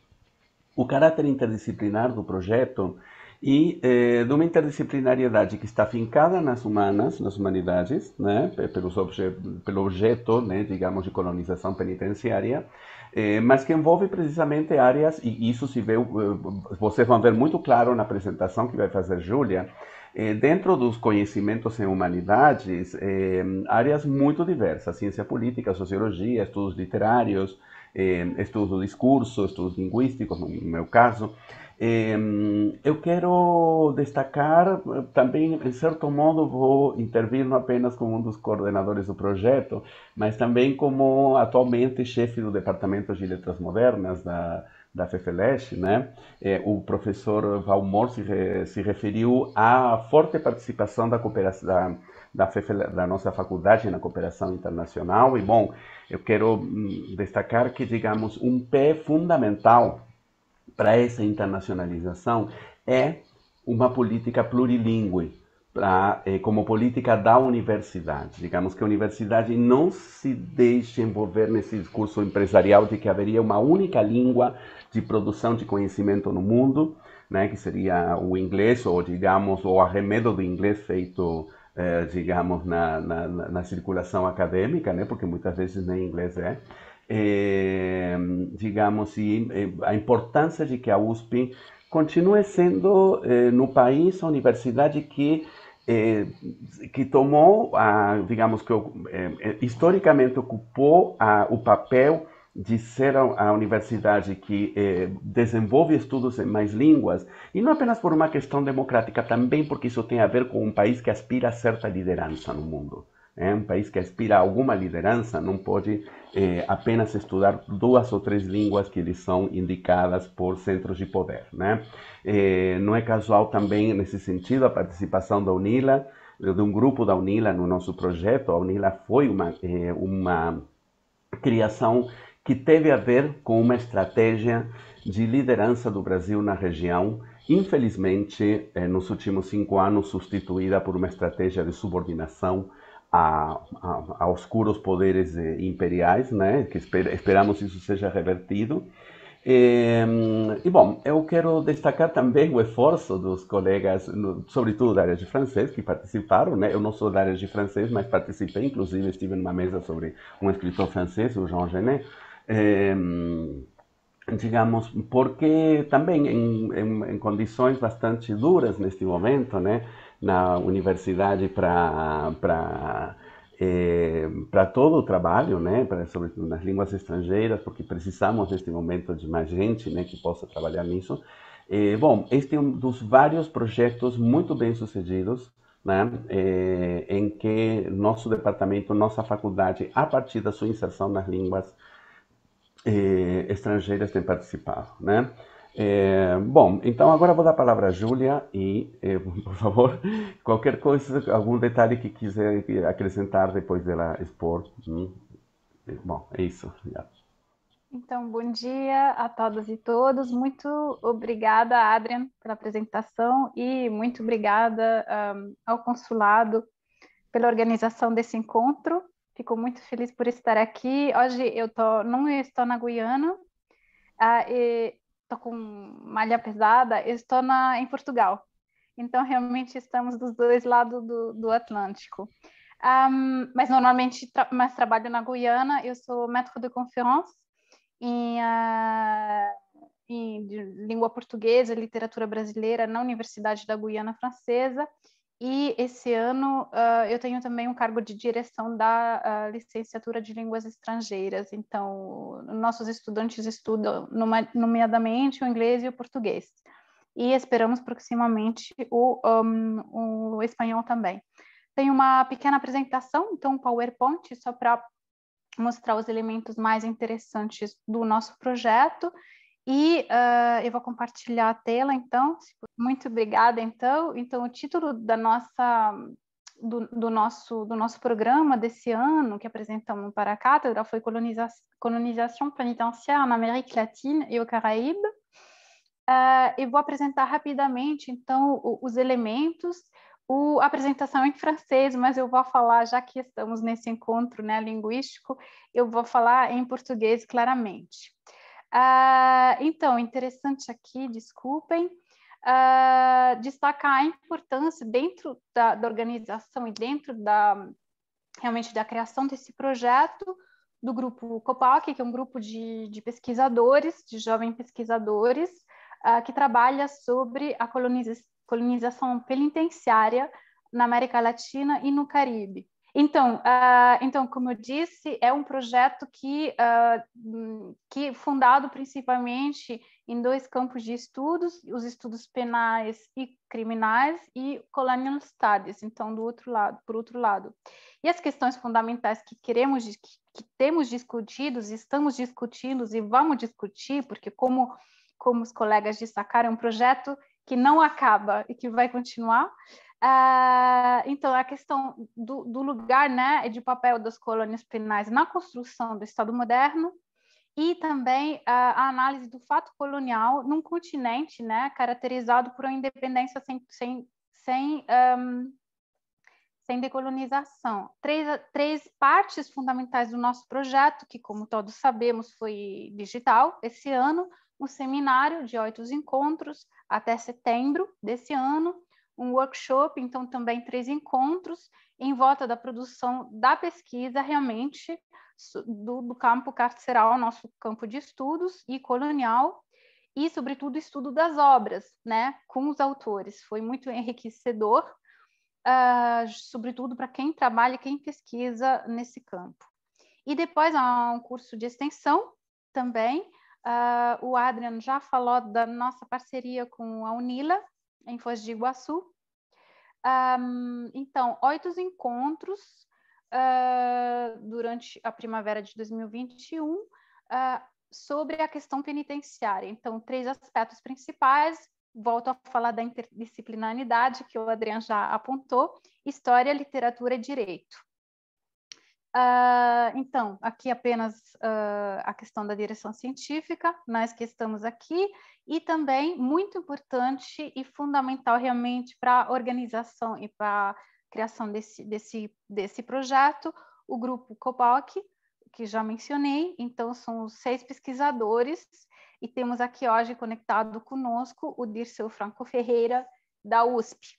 o caráter interdisciplinar do projeto e de uma interdisciplinariedade que está fincada nas humanidades, né, pelo objeto, né, digamos, de colonização penitenciária, mas que envolve precisamente áreas, e isso se vê, vocês vão ver muito claro na apresentação que vai fazer Júlia, dentro dos conhecimentos em humanidades, áreas muito diversas, ciência política, sociologia, estudos literários, estudos do discurso, estudos linguísticos, no meu caso. Eu quero destacar também, em certo modo, vou intervir não apenas como um dos coordenadores do projeto, mas também como atualmente chefe do Departamento de Letras Modernas da FEFELESH, né? O professor Valmor se referiu à forte participação da cooperação da nossa faculdade na cooperação internacional, e bom, eu quero destacar que, digamos, um pé fundamental para essa internacionalização é uma política plurilingüe, como política da universidade. Digamos que a universidade não se deixe envolver nesse discurso empresarial de que haveria uma única língua de produção de conhecimento no mundo, né, que seria o inglês, ou digamos, o arremedo do inglês feito, digamos, na circulação acadêmica, né, porque muitas vezes nem inglês digamos, e a importância de que a USP continue sendo, no país, a universidade que tomou, digamos, que historicamente ocupou o papel de ser a universidade que desenvolve estudos em mais línguas, e não apenas por uma questão democrática, também porque isso tem a ver com um país que aspira a certa liderança no mundo. Um país que aspira a alguma liderança não pode apenas estudar 2 ou 3 línguas que lhes são indicadas por centros de poder, né? Não é casual também, nesse sentido, a participação da UNILA, de um grupo da UNILA no nosso projeto. A UNILA foi uma criação que teve a ver com uma estratégia de liderança do Brasil na região, infelizmente, nos últimos 5 anos, substituída por uma estratégia de subordinação aos puros poderes imperiais, né? Que esperamos isso seja revertido. Bom, eu quero destacar também o esforço dos colegas, sobretudo da área de francês, que participaram, né? Eu não sou da área de francês, mas participei, inclusive estive numa mesa sobre um escritor francês, o Jean Genet, digamos, porque também em condições bastante duras neste momento, né? Na universidade para todo o trabalho, né, sobretudo nas línguas estrangeiras, porque precisamos neste momento de mais gente, né, que possa trabalhar nisso. Bom, este é um dos vários projetos muito bem sucedidos, né, em que nosso departamento, nossa faculdade, a partir da sua inserção nas línguas estrangeiras, tem participado, né? Bom, então agora vou dar a palavra a Júlia e, por favor, qualquer coisa, algum detalhe que quiser acrescentar depois dela expor. Bom, é isso. Obrigado. Então, bom dia a todas e todos. Muito obrigada, Adrian, pela apresentação e muito obrigada ao Consulado pela organização desse encontro. Fico muito feliz por estar aqui. Hoje não estou na Guiana, estou com malha pesada, estou em Portugal. Então, realmente, estamos dos dois lados do Atlântico. Mas, normalmente, trabalho na Guiana. Eu sou maître de conférence em língua portuguesa e literatura brasileira na Universidade da Guiana Francesa. E esse ano eu tenho também um cargo de direção da licenciatura de línguas estrangeiras. Então, nossos estudantes estudam nomeadamente o inglês e o português. E esperamos proximamente o espanhol também. Tem uma pequena apresentação, então um PowerPoint, só para mostrar os elementos mais interessantes do nosso projeto. E eu vou compartilhar a tela, então. Muito obrigada, então. Então, o título do nosso programa desse ano, que apresentamos para a cátedra, foi Colonização Penitenciária na América Latina e o Caraíbe. Eu vou apresentar rapidamente, então, os elementos. A apresentação é em francês, mas eu vou falar, já que estamos nesse encontro, né, linguístico, eu vou falar em português claramente. Então, interessante aqui, desculpem, destacar a importância dentro da organização e dentro realmente da criação desse projeto do grupo COPAC, que é um grupo de pesquisadores, de jovens pesquisadores, que trabalha sobre a colonização penitenciária na América Latina e no Caribe. Então, como eu disse, é um projeto que é fundado principalmente em 2 campos de estudos, os estudos penais e criminais e colonial studies, então, por outro lado. E as questões fundamentais que temos discutido, estamos discutindo e vamos discutir, porque como os colegas destacaram, é um projeto que não acaba e que vai continuar. Então, a questão do lugar, né, de papel das colônias penais na construção do Estado moderno e também a análise do fato colonial num continente, né, caracterizado por uma independência sem decolonização. Três partes fundamentais do nosso projeto, que, como todos sabemos, foi digital esse ano, um seminário de 8 encontros até setembro desse ano, um workshop, então também 3 encontros em volta da produção da pesquisa realmente do campo carceral, nosso campo de estudos e colonial, e sobretudo estudo das obras, né, com os autores. Foi muito enriquecedor, sobretudo para quem trabalha, quem pesquisa nesse campo. E depois há um curso de extensão também. O Adrian já falou da nossa parceria com a UNILA, em Foz do Iguaçu. Então, 8 encontros durante a primavera de 2021, sobre a questão penitenciária. Então, 3 aspectos principais. Volto a falar da interdisciplinaridade, que o Adriano já apontou: história, literatura e direito. Então, aqui apenas a questão da direção científica, nós que estamos aqui, e também muito importante e fundamental realmente para a organização e para a criação desse projeto, o grupo COPALC, que já mencionei. Então, são 6 pesquisadores, e temos aqui hoje conectado conosco o Dirceu Franco Ferreira, da USP.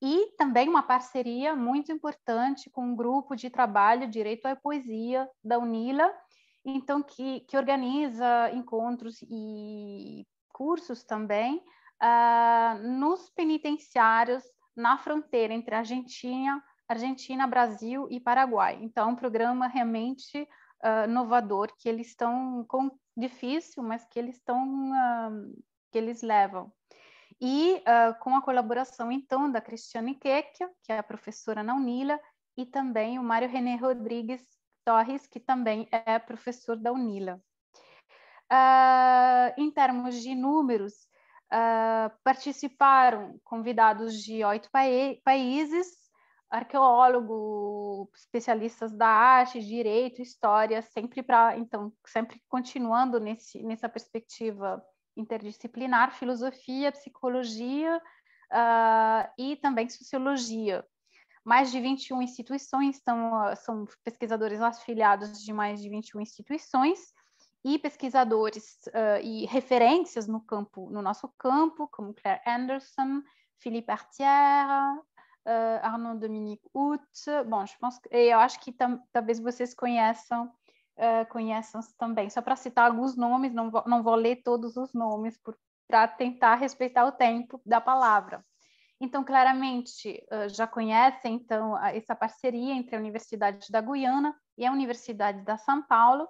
E também uma parceria muito importante com um grupo de trabalho Direito à Poesia da UNILA, então que organiza encontros e cursos também nos penitenciários na fronteira entre Argentina, Brasil e Paraguai. Então, é um programa realmente inovador, que eles estão difícil, mas que eles levam. E com a colaboração, então, da Cristiane Quecchia, que é a professora na UNILA, e também o Mário René Rodrigues Torres, que também é professor da UNILA. Em termos de números, participaram convidados de 8 países, arqueólogos, especialistas da arte, direito, história, sempre continuando nessa perspectiva interdisciplinar, filosofia, psicologia e também sociologia. Mais de 21 instituições, são pesquisadores afiliados de mais de 21 instituições, e pesquisadores e referências no nosso campo, como Claire Anderson, Philippe Artière, Arnaud Dominique Hout. Bom, eu acho que talvez vocês conheçam também. Só para citar alguns nomes, não vou ler todos os nomes para tentar respeitar o tempo da palavra. Então, claramente, já conhecem então essa parceria entre a Universidade da Guiana e a Universidade de São Paulo.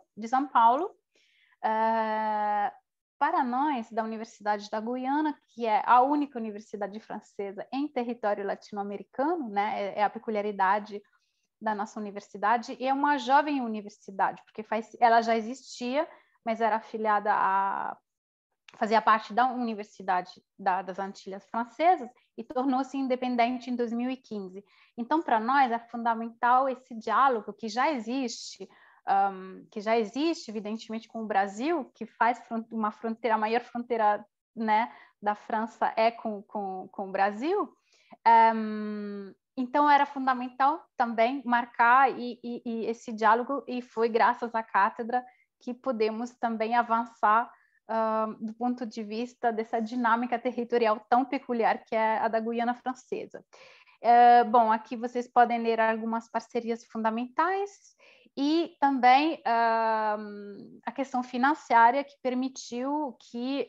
Para nós, da Universidade da Guiana, que é a única universidade francesa em território latino-americano, né, é a peculiaridade da nossa universidade, e é uma jovem universidade, porque ela já existia, mas era fazia parte da Universidade das Antilhas Francesas e tornou-se independente em 2015. Então, para nós, é fundamental esse diálogo que já existe, evidentemente, com o Brasil, que faz uma fronteira, a maior fronteira, né, da França é com o Brasil. Então, era fundamental também marcar e esse diálogo, e foi graças à cátedra que podemos também avançar do ponto de vista dessa dinâmica territorial tão peculiar que é a da Guiana Francesa. Bom, aqui vocês podem ler algumas parcerias fundamentais e também a questão financeira que permitiu que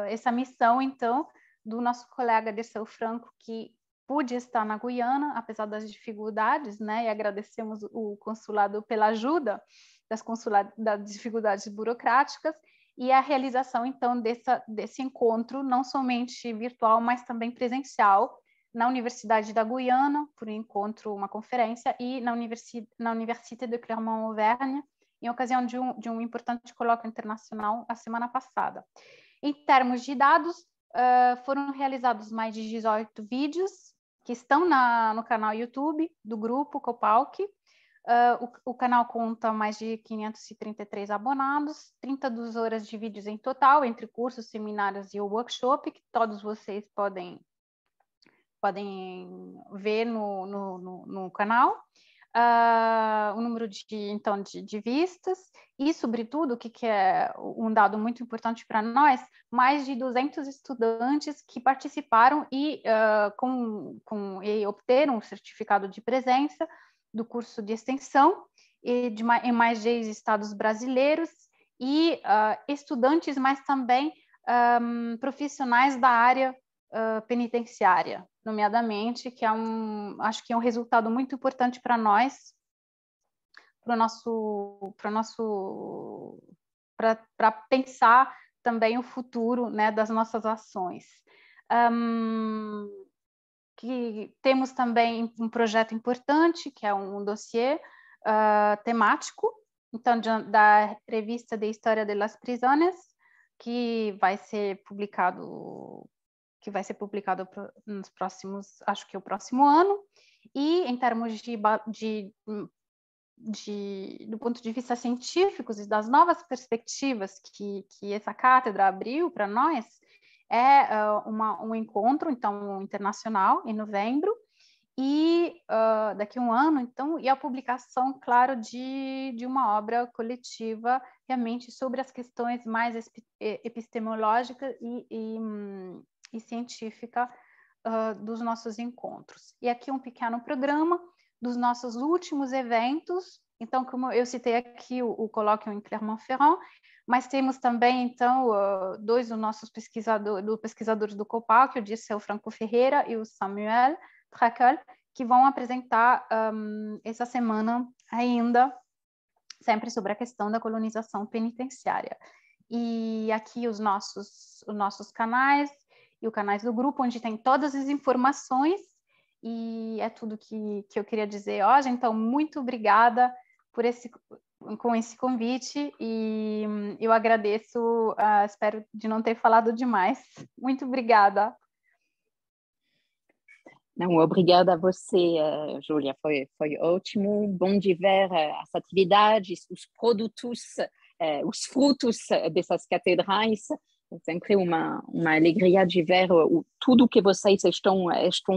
essa missão, então, do nosso colega Dirceu Franco, que pude estar na Guiana, apesar das dificuldades, né, e agradecemos o consulado pela ajuda das dificuldades burocráticas, e a realização, então, desse encontro, não somente virtual, mas também presencial, na Universidade da Guiana, por um encontro, uma conferência, e na Université de Clermont-Auvergne, em ocasião de um importante colóquio internacional a semana passada. Em termos de dados, foram realizados mais de 18 vídeos, que estão no canal YouTube do grupo COPALC. O canal conta mais de 533 abonados, 32 horas de vídeos em total, entre cursos, seminários e o workshop, que todos vocês podem ver no canal. O número de vistas e, sobretudo, o que é um dado muito importante para nós, mais de 200 estudantes que participaram e obteram um certificado de presença do curso de extensão em mais 10 estados brasileiros, e estudantes, mas também profissionais da área penitenciária, nomeadamente, que acho que é um resultado muito importante para nós, para pensar também o futuro, né, das nossas ações. que temos também um projeto importante, que é um dossiê temático, então, da revista de História de las Prisiones, que vai ser publicado nos próximos, acho que o próximo ano. E em termos do ponto de vista científico e das novas perspectivas que essa cátedra abriu para nós, um encontro, então, internacional, em novembro, e daqui a um ano, então, e a publicação, claro, de uma obra coletiva, realmente, sobre as questões mais epistemológicas e científicas dos nossos encontros. E aqui um pequeno programa dos nossos últimos eventos. Então, como eu citei aqui o colóquio em Clermont-Ferrand, mas temos também, então, dois dos nossos pesquisadores do COPAC, que eu disse, é o Franco Ferreira e o Samuel Trakel, que vão apresentar essa semana ainda, sempre sobre a questão da colonização penitenciária. E aqui os nossos canais e os canais do grupo, onde tem todas as informações, e é tudo que eu queria dizer hoje. Então, muito obrigada com esse convite, e eu agradeço, espero de não ter falado demais. Muito obrigada. Não, obrigada a você, Júlia, foi ótimo, bom de ver as atividades, os produtos, os frutos dessas catedrais. É sempre uma alegria de ver tudo que vocês estão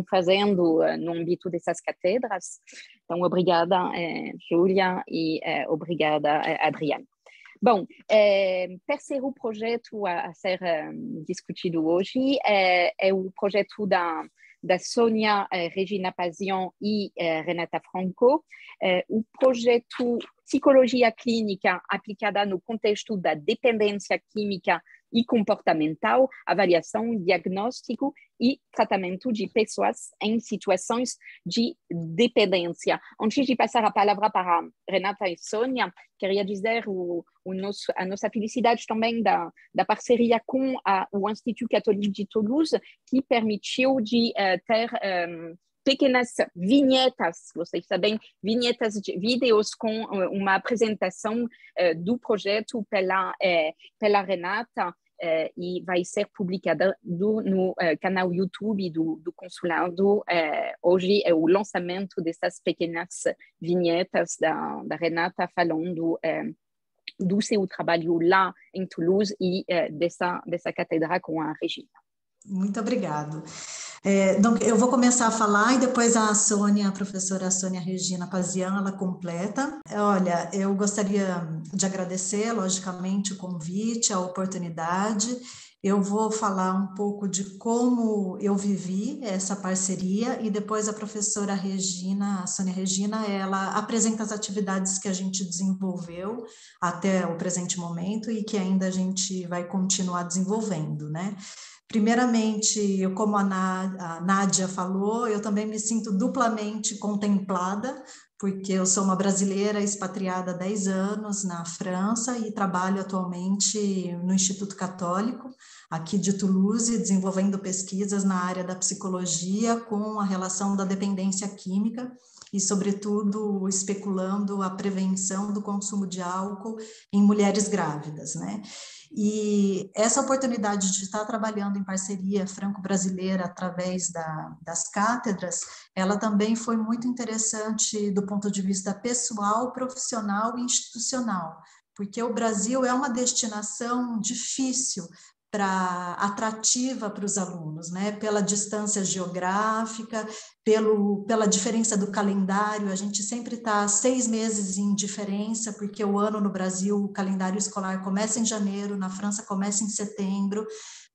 fazendo no âmbito dessas catedras. Então, obrigada, Júlia, e obrigada, Adriane. Bom, terceiro projeto a ser discutido hoje é o projeto da Sônia Regina Pazian e Renata Franco, o projeto Psicologia Clínica aplicada no contexto da dependência química e comportamental, avaliação, diagnóstico e tratamento de pessoas em situações de dependência. Antes de passar a palavra para Renata e Sônia, queria dizer a nossa felicidade também da parceria com o Instituto Católico de Toulouse, que permitiu de ter pequenas vinhetas, vocês sabem, vinhetas de vídeos com uma apresentação do projeto pela Renata, e vai ser publicada no canal YouTube do Consulado. Hoje é o lançamento dessas pequenas vinhetas da Renata falando do seu trabalho lá em Toulouse e dessa cátedra com a Regina. Muito obrigado. Então, eu vou começar a falar e depois a professora Sônia Regina Pazian, ela completa. Olha, eu gostaria de agradecer, logicamente, o convite, a oportunidade. Eu vou falar um pouco de como eu vivi essa parceria e depois a professora Regina, a Sônia Regina, ela apresenta as atividades que a gente desenvolveu até o presente momento e que ainda a gente vai continuar desenvolvendo, né? Primeiramente, como a Nádia falou, eu também me sinto duplamente contemplada, porque eu sou uma brasileira expatriada há 10 anos na França e trabalho atualmente no Instituto Católico, aqui de Toulouse, desenvolvendo pesquisas na área da psicologia com a relação da dependência química e, sobretudo, especulando a prevenção do consumo de álcool em mulheres grávidas, né? E essa oportunidade de estar trabalhando em parceria franco-brasileira através das cátedras, ela também foi muito interessante do ponto de vista pessoal, profissional e institucional, porque o Brasil é uma destinação difícil, atrativa para os alunos, né? Pela distância geográfica, pela diferença do calendário, a gente sempre está 6 meses em diferença, porque o ano no Brasil, o calendário escolar começa em janeiro, na França começa em setembro,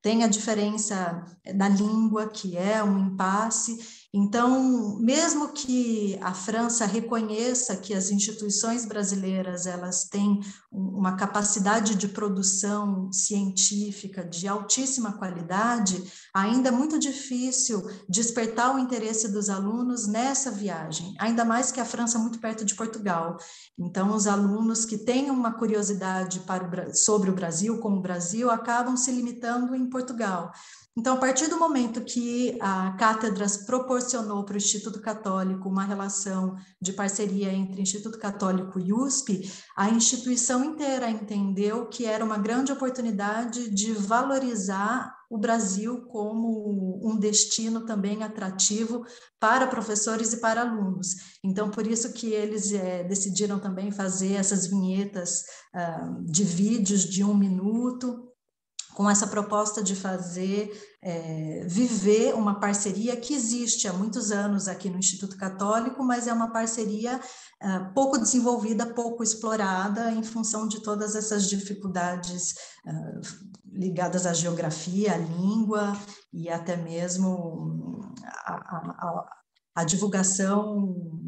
tem a diferença da língua, que é um impasse. Então, mesmo que a França reconheça que as instituições brasileiras elas têm uma capacidade de produção científica de altíssima qualidade, ainda é muito difícil despertar o interesse dos alunos nessa viagem, ainda mais que a França é muito perto de Portugal. Então, os alunos que têm uma curiosidade sobre o Brasil, como o Brasil, acabam se limitando em Portugal. Então, a partir do momento que a Cátedras proporcionou para o Instituto Católico uma relação de parceria entre Instituto Católico e USP, a instituição inteira entendeu que era uma grande oportunidade de valorizar o Brasil como um destino também atrativo para professores e para alunos. Então, por isso que eles decidiram também fazer essas vinhetas de vídeos de 1 minuto, com essa proposta de fazer, viver uma parceria que existe há muitos anos aqui no Instituto Católico, mas é uma parceria pouco desenvolvida, pouco explorada, em função de todas essas dificuldades ligadas à geografia, à língua e até mesmo à divulgação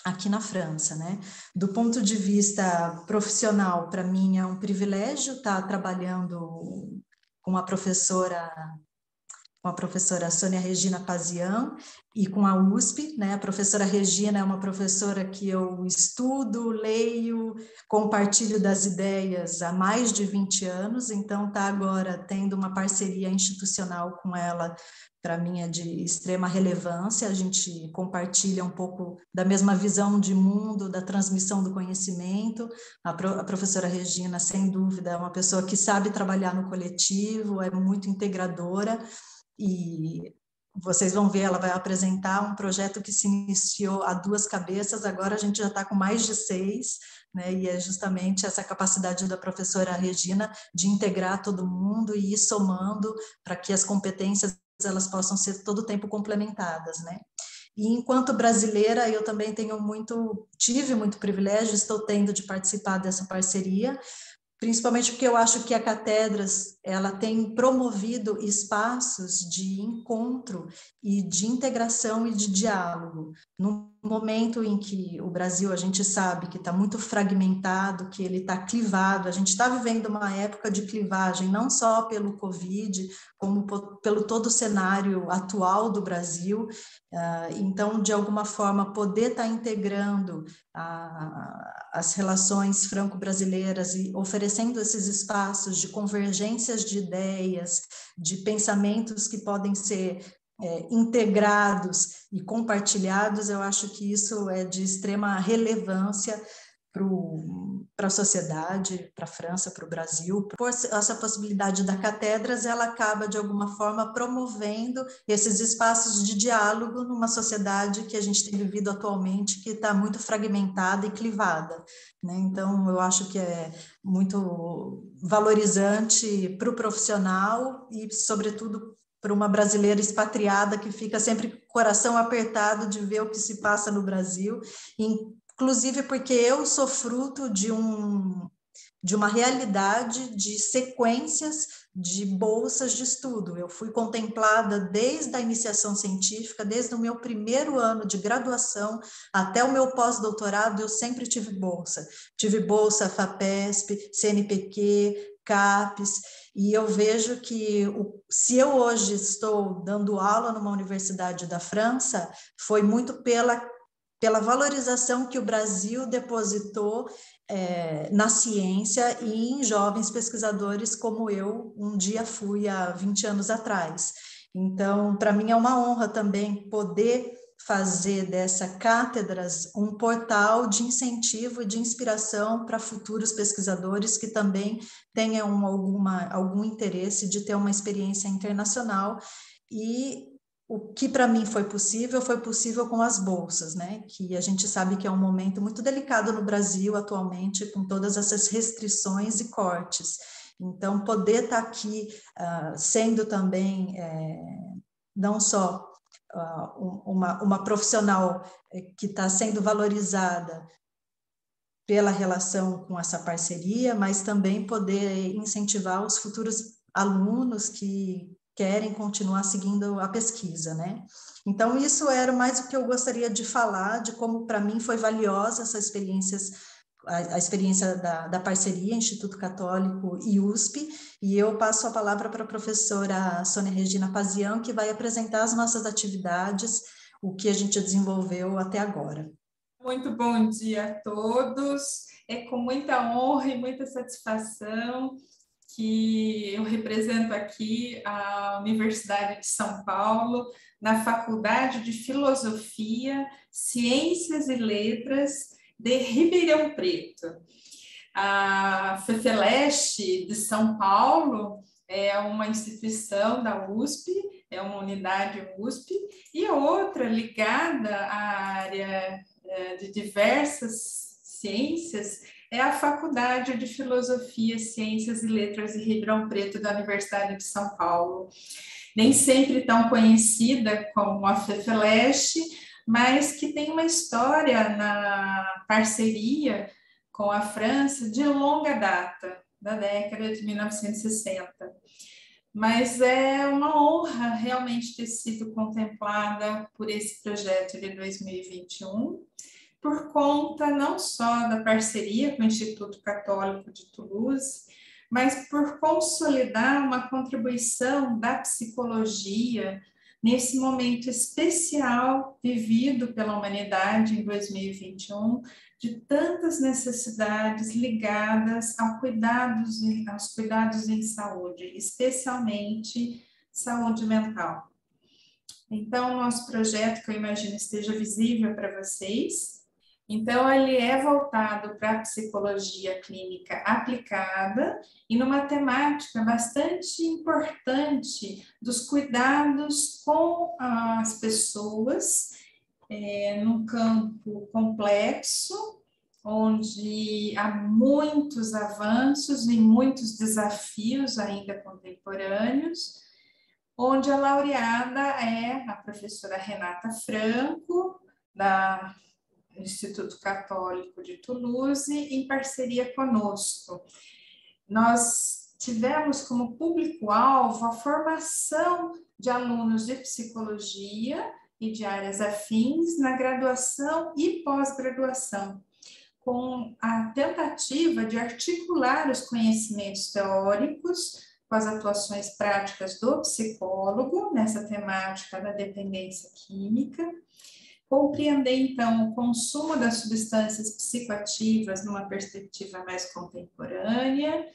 aqui na França, né? Do ponto de vista profissional, para mim é um privilégio estar trabalhando com a professora Sônia Regina Pazian e com a USP, né? A professora Regina é uma professora que eu estudo, leio, compartilho das ideias há mais de 20 anos, então está agora tendo uma parceria institucional com ela. Para mim é de extrema relevância, a gente compartilha um pouco da mesma visão de mundo, da transmissão do conhecimento. A professora Regina, sem dúvida, é uma pessoa que sabe trabalhar no coletivo, é muito integradora, e vocês vão ver, ela vai apresentar um projeto que se iniciou a 2 cabeças, agora a gente já está com mais de 6, né? E é justamente essa capacidade da professora Regina de integrar todo mundo e ir somando para que as competências elas possam ser todo o tempo complementadas, né? E enquanto brasileira, eu também tive muito privilégio, estou tendo de participar dessa parceria, principalmente porque eu acho que a Catedras ela tem promovido espaços de encontro e de integração e de diálogo. No momento em que o Brasil, a gente sabe que está muito fragmentado, que ele está clivado, a gente está vivendo uma época de clivagem, não só pelo Covid, como pelo todo o cenário atual do Brasil. Então, de alguma forma, poder estar integrando as relações franco-brasileiras e oferecendo esses espaços de convergências de ideias, de pensamentos que podem ser integrados e compartilhados, eu acho que isso é de extrema relevância para a sociedade, para a França, para o Brasil. Por essa possibilidade da Catedras, ela acaba, de alguma forma, promovendo esses espaços de diálogo numa sociedade que a gente tem vivido atualmente, que está muito fragmentada e clivada, né? Então, eu acho que é muito valorizante para o profissional e, sobretudo, para uma brasileira expatriada que fica sempre com o coração apertado de ver o que se passa no Brasil, inclusive porque eu sou fruto de uma realidade de sequências de bolsas de estudo. Eu fui contemplada desde a iniciação científica, desde o meu primeiro ano de graduação até o meu pós-doutorado, eu sempre tive bolsa. Tive bolsa FAPESP, CNPq, CAPES, e eu vejo que se eu hoje estou dando aula numa universidade da França, foi muito pela valorização que o Brasil depositou na ciência e em jovens pesquisadores como eu um dia fui há 20 anos atrás. Então, para mim é uma honra também poder fazer dessa Cátedras um portal de incentivo e de inspiração para futuros pesquisadores que também tenham algum interesse de ter uma experiência internacional. E o que para mim foi possível com as bolsas, né? Que a gente sabe que é um momento muito delicado no Brasil atualmente, com todas essas restrições e cortes. Então, poder estar aqui sendo também não só uma profissional que está sendo valorizada pela relação com essa parceria, mas também poder incentivar os futuros alunos que querem continuar seguindo a pesquisa, né? Então, isso era mais o que eu gostaria de falar, de como para mim foi valiosa essa a experiência da parceria Instituto Católico e USP, e eu passo a palavra para a professora Sônia Regina Pazian, que vai apresentar as nossas atividades, o que a gente desenvolveu até agora. Muito bom dia a todos. É com muita honra e muita satisfação que eu represento aqui a Universidade de São Paulo, na Faculdade de Filosofia, Ciências e Letras de Ribeirão Preto. A FEFELESH de São Paulo é uma instituição da USP, é uma unidade USP, e outra ligada à área de diversas ciências é a Faculdade de Filosofia, Ciências e Letras de Ribeirão Preto da Universidade de São Paulo. Nem sempre tão conhecida como a FEFELESH, mas que tem uma história na parceria com a França de longa data, da década de 1960. Mas é uma honra realmente ter sido contemplada por esse projeto de 2021, por conta não só da parceria com o Instituto Católico de Toulouse, mas por consolidar uma contribuição da psicologia nesse momento especial vivido pela humanidade em 2021, de tantas necessidades ligadas aos cuidados em saúde, especialmente saúde mental. Então, nosso projeto, que eu imagino esteja visível para vocês, então, ele é voltado para a psicologia clínica aplicada e numa temática bastante importante dos cuidados com as pessoas, num campo complexo, onde há muitos avanços e muitos desafios ainda contemporâneos, onde a laureada é a professora Renata Franco, da Instituto Católico de Toulouse, em parceria conosco. Nós tivemos como público-alvo a formação de alunos de psicologia e de áreas afins na graduação e pós-graduação, com a tentativa de articular os conhecimentos teóricos com as atuações práticas do psicólogo nessa temática da dependência química, compreender, então, o consumo das substâncias psicoativas numa perspectiva mais contemporânea,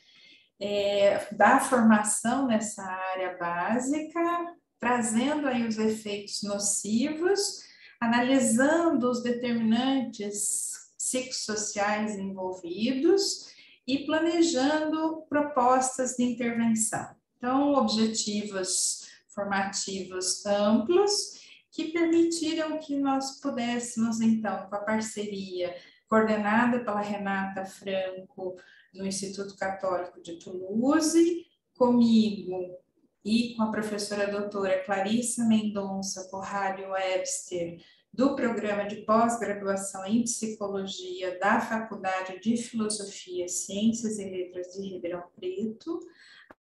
da formação nessa área básica, trazendo aí os efeitos nocivos, analisando os determinantes psicossociais envolvidos e planejando propostas de intervenção. Então, objetivos formativos amplos, que permitiram que nós pudéssemos, então, com a parceria coordenada pela Renata Franco, no Instituto Católico de Toulouse, comigo e com a professora doutora Clarissa Mendonça Corrado Webster, do Programa de Pós-Graduação em Psicologia da Faculdade de Filosofia, Ciências e Letras de Ribeirão Preto,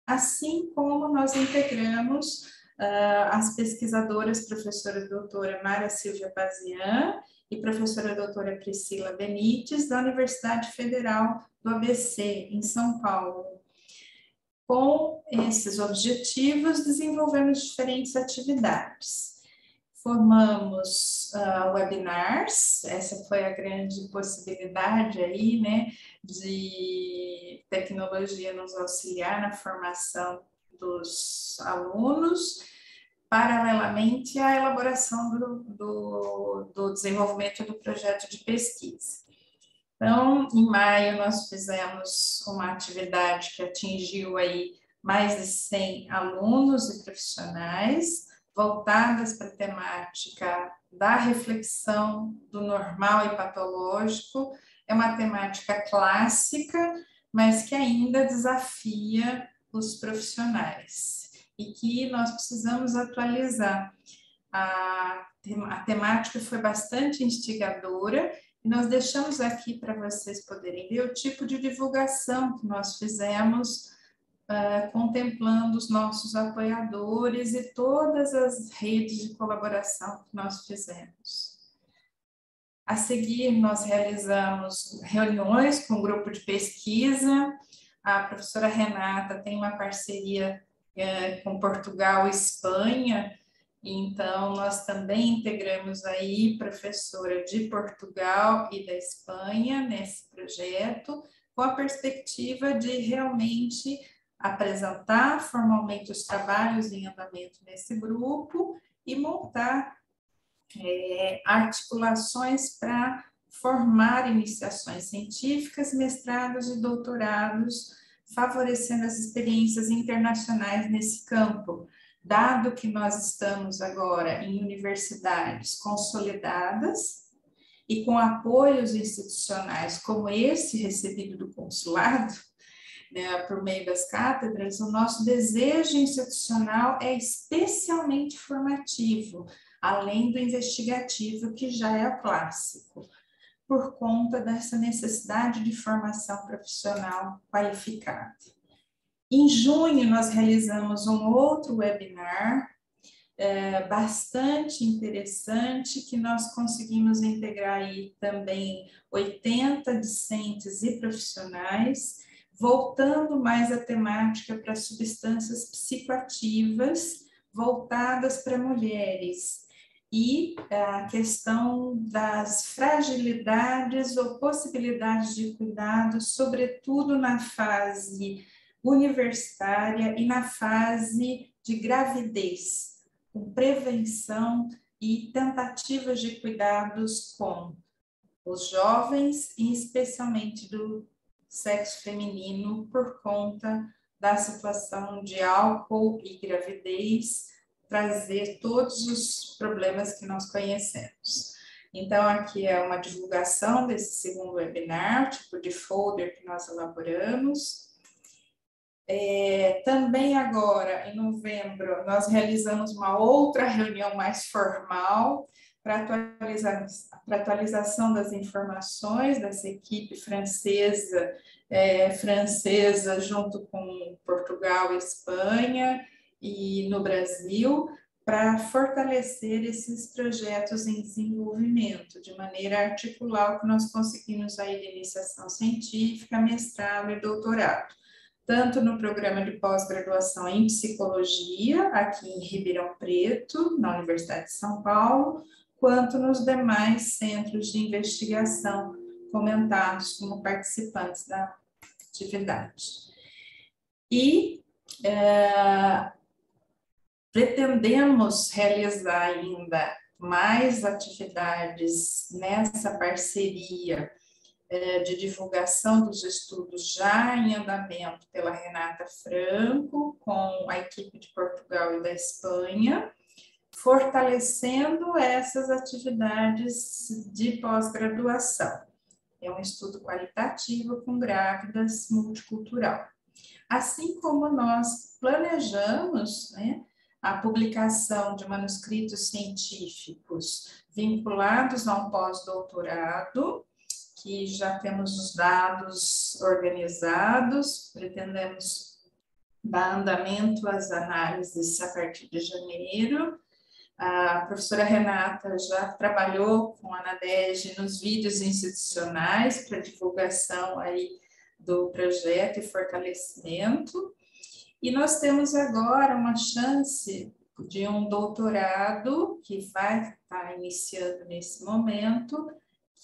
assim como nós integramos as pesquisadoras professora doutora Mara Silvia Pazian e professora doutora Priscila Benites, da Universidade Federal do ABC, em São Paulo. Com esses objetivos, desenvolvemos diferentes atividades. Formamos webinars, essa foi a grande possibilidade aí, né, de tecnologia nos auxiliar na formação dos alunos, paralelamente à elaboração do desenvolvimento do projeto de pesquisa. Então, em maio, nós fizemos uma atividade que atingiu aí mais de 100 alunos e profissionais, voltadas para a temática da reflexão do normal e patológico. É uma temática clássica, mas que ainda desafia os profissionais e que nós precisamos atualizar. A temática foi bastante instigadora e nós deixamos aqui para vocês poderem ver o tipo de divulgação que nós fizemos, contemplando os nossos apoiadores e todas as redes de colaboração que nós fizemos. A seguir, nós realizamos reuniões com o grupo de pesquisa. A professora Renata tem uma parceria com Portugal e Espanha, então nós também integramos aí professora de Portugal e da Espanha nesse projeto, com a perspectiva de realmente apresentar formalmente os trabalhos em andamento nesse grupo e montar articulações para formar iniciações científicas, mestrados e doutorados, favorecendo as experiências internacionais nesse campo, dado que nós estamos agora em universidades consolidadas e com apoios institucionais como esse recebido do consulado, né, por meio das cátedras, o nosso desejo institucional é especialmente formativo, além do investigativo, que já é o clássico, por conta dessa necessidade de formação profissional qualificada. Em junho, nós realizamos um outro webinar bastante interessante, que nós conseguimos integrar aí também 80 discentes e profissionais, voltando mais a temática para substâncias psicoativas voltadas para mulheres e a questão das fragilidades ou possibilidades de cuidado, sobretudo na fase universitária e na fase de gravidez, com prevenção e tentativas de cuidados com os jovens e especialmente do sexo feminino por conta da situação de álcool e gravidez, trazer todos os problemas que nós conhecemos. Então, aqui é uma divulgação desse segundo webinar, tipo de folder que nós elaboramos. Também agora, em novembro, nós realizamos uma outra reunião mais formal para atualização das informações dessa equipe francesa junto com Portugal e Espanha e no Brasil, para fortalecer esses projetos em desenvolvimento, de maneira a articular o que nós conseguimos aí de iniciação científica, mestrado e doutorado, tanto no programa de pós-graduação em psicologia, aqui em Ribeirão Preto, na Universidade de São Paulo, quanto nos demais centros de investigação comentados como participantes da atividade. E pretendemos realizar ainda mais atividades nessa parceria de divulgação dos estudos já em andamento pela Renata Franco, com a equipe de Portugal e da Espanha, fortalecendo essas atividades de pós-graduação. É um estudo qualitativo com grávidas multicultural. Assim como nós planejamos, né, a publicação de manuscritos científicos vinculados a um pós-doutorado, que já temos os dados organizados, pretendemos dar andamento às análises a partir de janeiro. A professora Renata já trabalhou com a Nadege nos vídeos institucionais para divulgação aí do projeto e fortalecimento. E nós temos agora uma chance de um doutorado que vai estar iniciando nesse momento,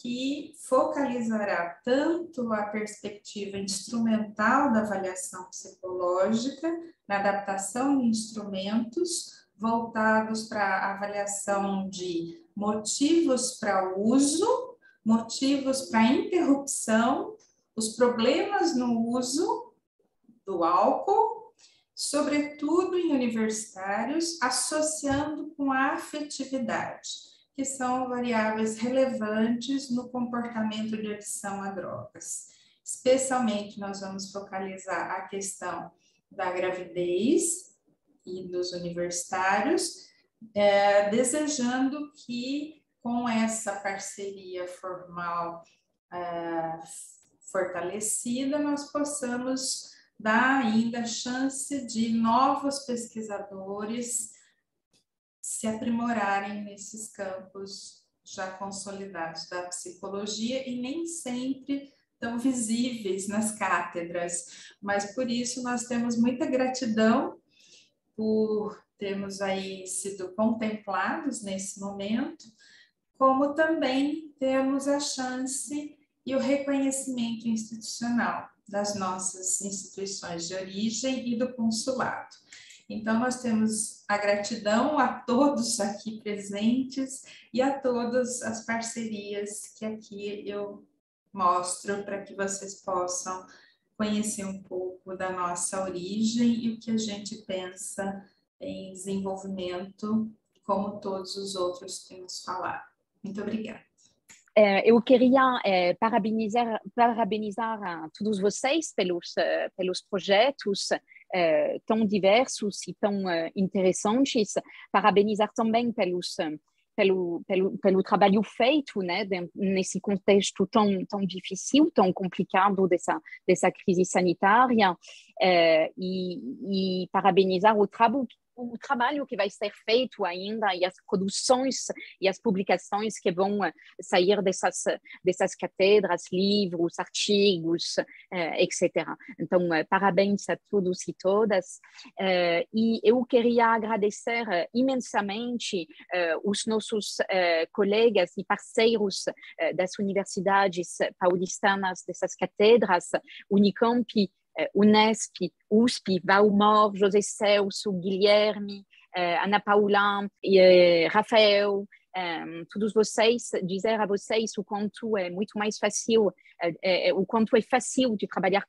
que focalizará tanto a perspectiva instrumental da avaliação psicológica, na adaptação de instrumentos voltados para a avaliação de motivos para uso, motivos para interrupção, os problemas no uso do álcool, sobretudo em universitários, associando com a afetividade, que são variáveis relevantes no comportamento de adição a drogas. Especialmente, nós vamos focalizar a questão da gravidez e dos universitários, desejando que, com essa parceria formal fortalecida, nós possamos dar ainda chance de novos pesquisadores se aprimorarem nesses campos já consolidados da psicologia e nem sempre tão visíveis nas cátedras, mas por isso nós temos muita gratidão por termos aí sido contemplados nesse momento, como também temos a chance e o reconhecimento institucional das nossas instituições de origem e do consulado. Então, nós temos a gratidão a todos aqui presentes e a todas as parcerias que aqui eu mostro para que vocês possam conhecer um pouco da nossa origem e o que a gente pensa em desenvolvimento, como todos os outros que nos falaram. Muito obrigada. Eu queria parabenizar a todos vocês pelos projetos tão diversos e tão interessantes, parabenizar também pelo trabalho feito, né, nesse contexto tão difícil, tão complicado dessa crise sanitária, e parabenizar o trabalho que vai ser feito ainda e as produções e as publicações que vão sair dessas cátedras, livros, artigos, etc. Então, parabéns a todos e todas. E eu queria agradecer imensamente os nossos colegas e parceiros das universidades paulistanas, dessas cátedras, Unicamp, Unesp, USP, Valmor, José Celso, Guilherme, Ana Paula, Rafael, todos vocês, dizer a vocês o quanto é muito mais fácil, o quanto é fácil de trabalhar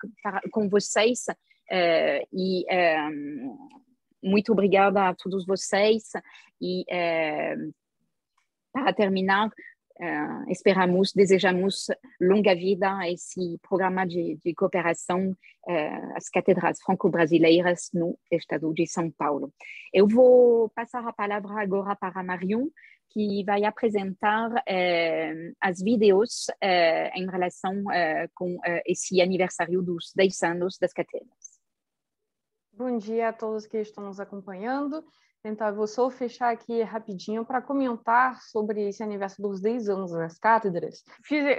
com vocês, e muito obrigada a todos vocês, e para terminar, desejamos longa vida a esse programa de cooperação às cátedras franco-brasileiras no estado de São Paulo. Eu vou passar a palavra agora para Marion, que vai apresentar as vídeos em relação com esse aniversário dos 10 anos das cátedras. Bom dia a todos que estão nos acompanhando. Então, vou só fechar aqui rapidinho para comentar sobre esse aniversário dos 10 anos das cátedras.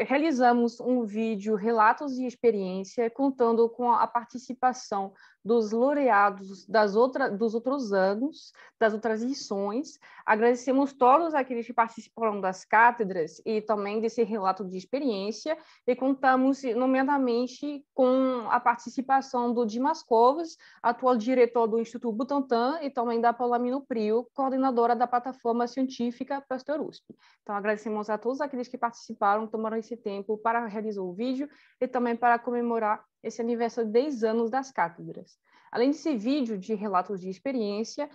Realizamos um vídeo Relatos de Experiência, contando com a participação dos laureados dos outros anos, das outras lições. Agradecemos todos aqueles que participaram das cátedras e também desse relato de experiência, e contamos, nomeadamente, com a participação do Dimas Covas, atual diretor do Instituto Butantan, e também da Paula Minoprio, coordenadora da plataforma científica Pasteur USP. Então, agradecemos a todos aqueles que participaram, tomaram esse tempo para realizar o vídeo e também para comemorar esse aniversário de 10 anos das cátedras. Além desse vídeo de relatos de experiência,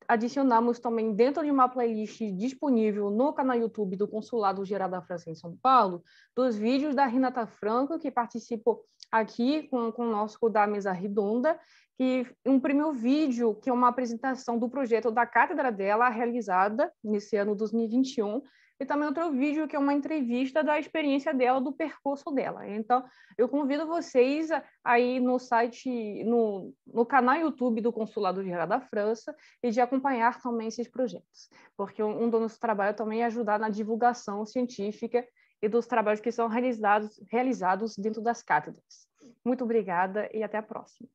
adicionamos também dentro de uma playlist disponível no canal YouTube do Consulado Geral da França em São Paulo, dos vídeos da Renata Franco, que participou aqui conosco da mesa redonda, que um primeiro vídeo, que é uma apresentação do projeto da cátedra dela, realizada nesse ano 2021, e também outro vídeo que é uma entrevista da experiência dela, do percurso dela. Então, eu convido vocês aí no site, no canal YouTube do Consulado Geral da França, e de acompanhar também esses projetos, porque um do nosso trabalho também é ajudar na divulgação científica e dos trabalhos que são realizados dentro das cátedras. Muito obrigada e até a próxima.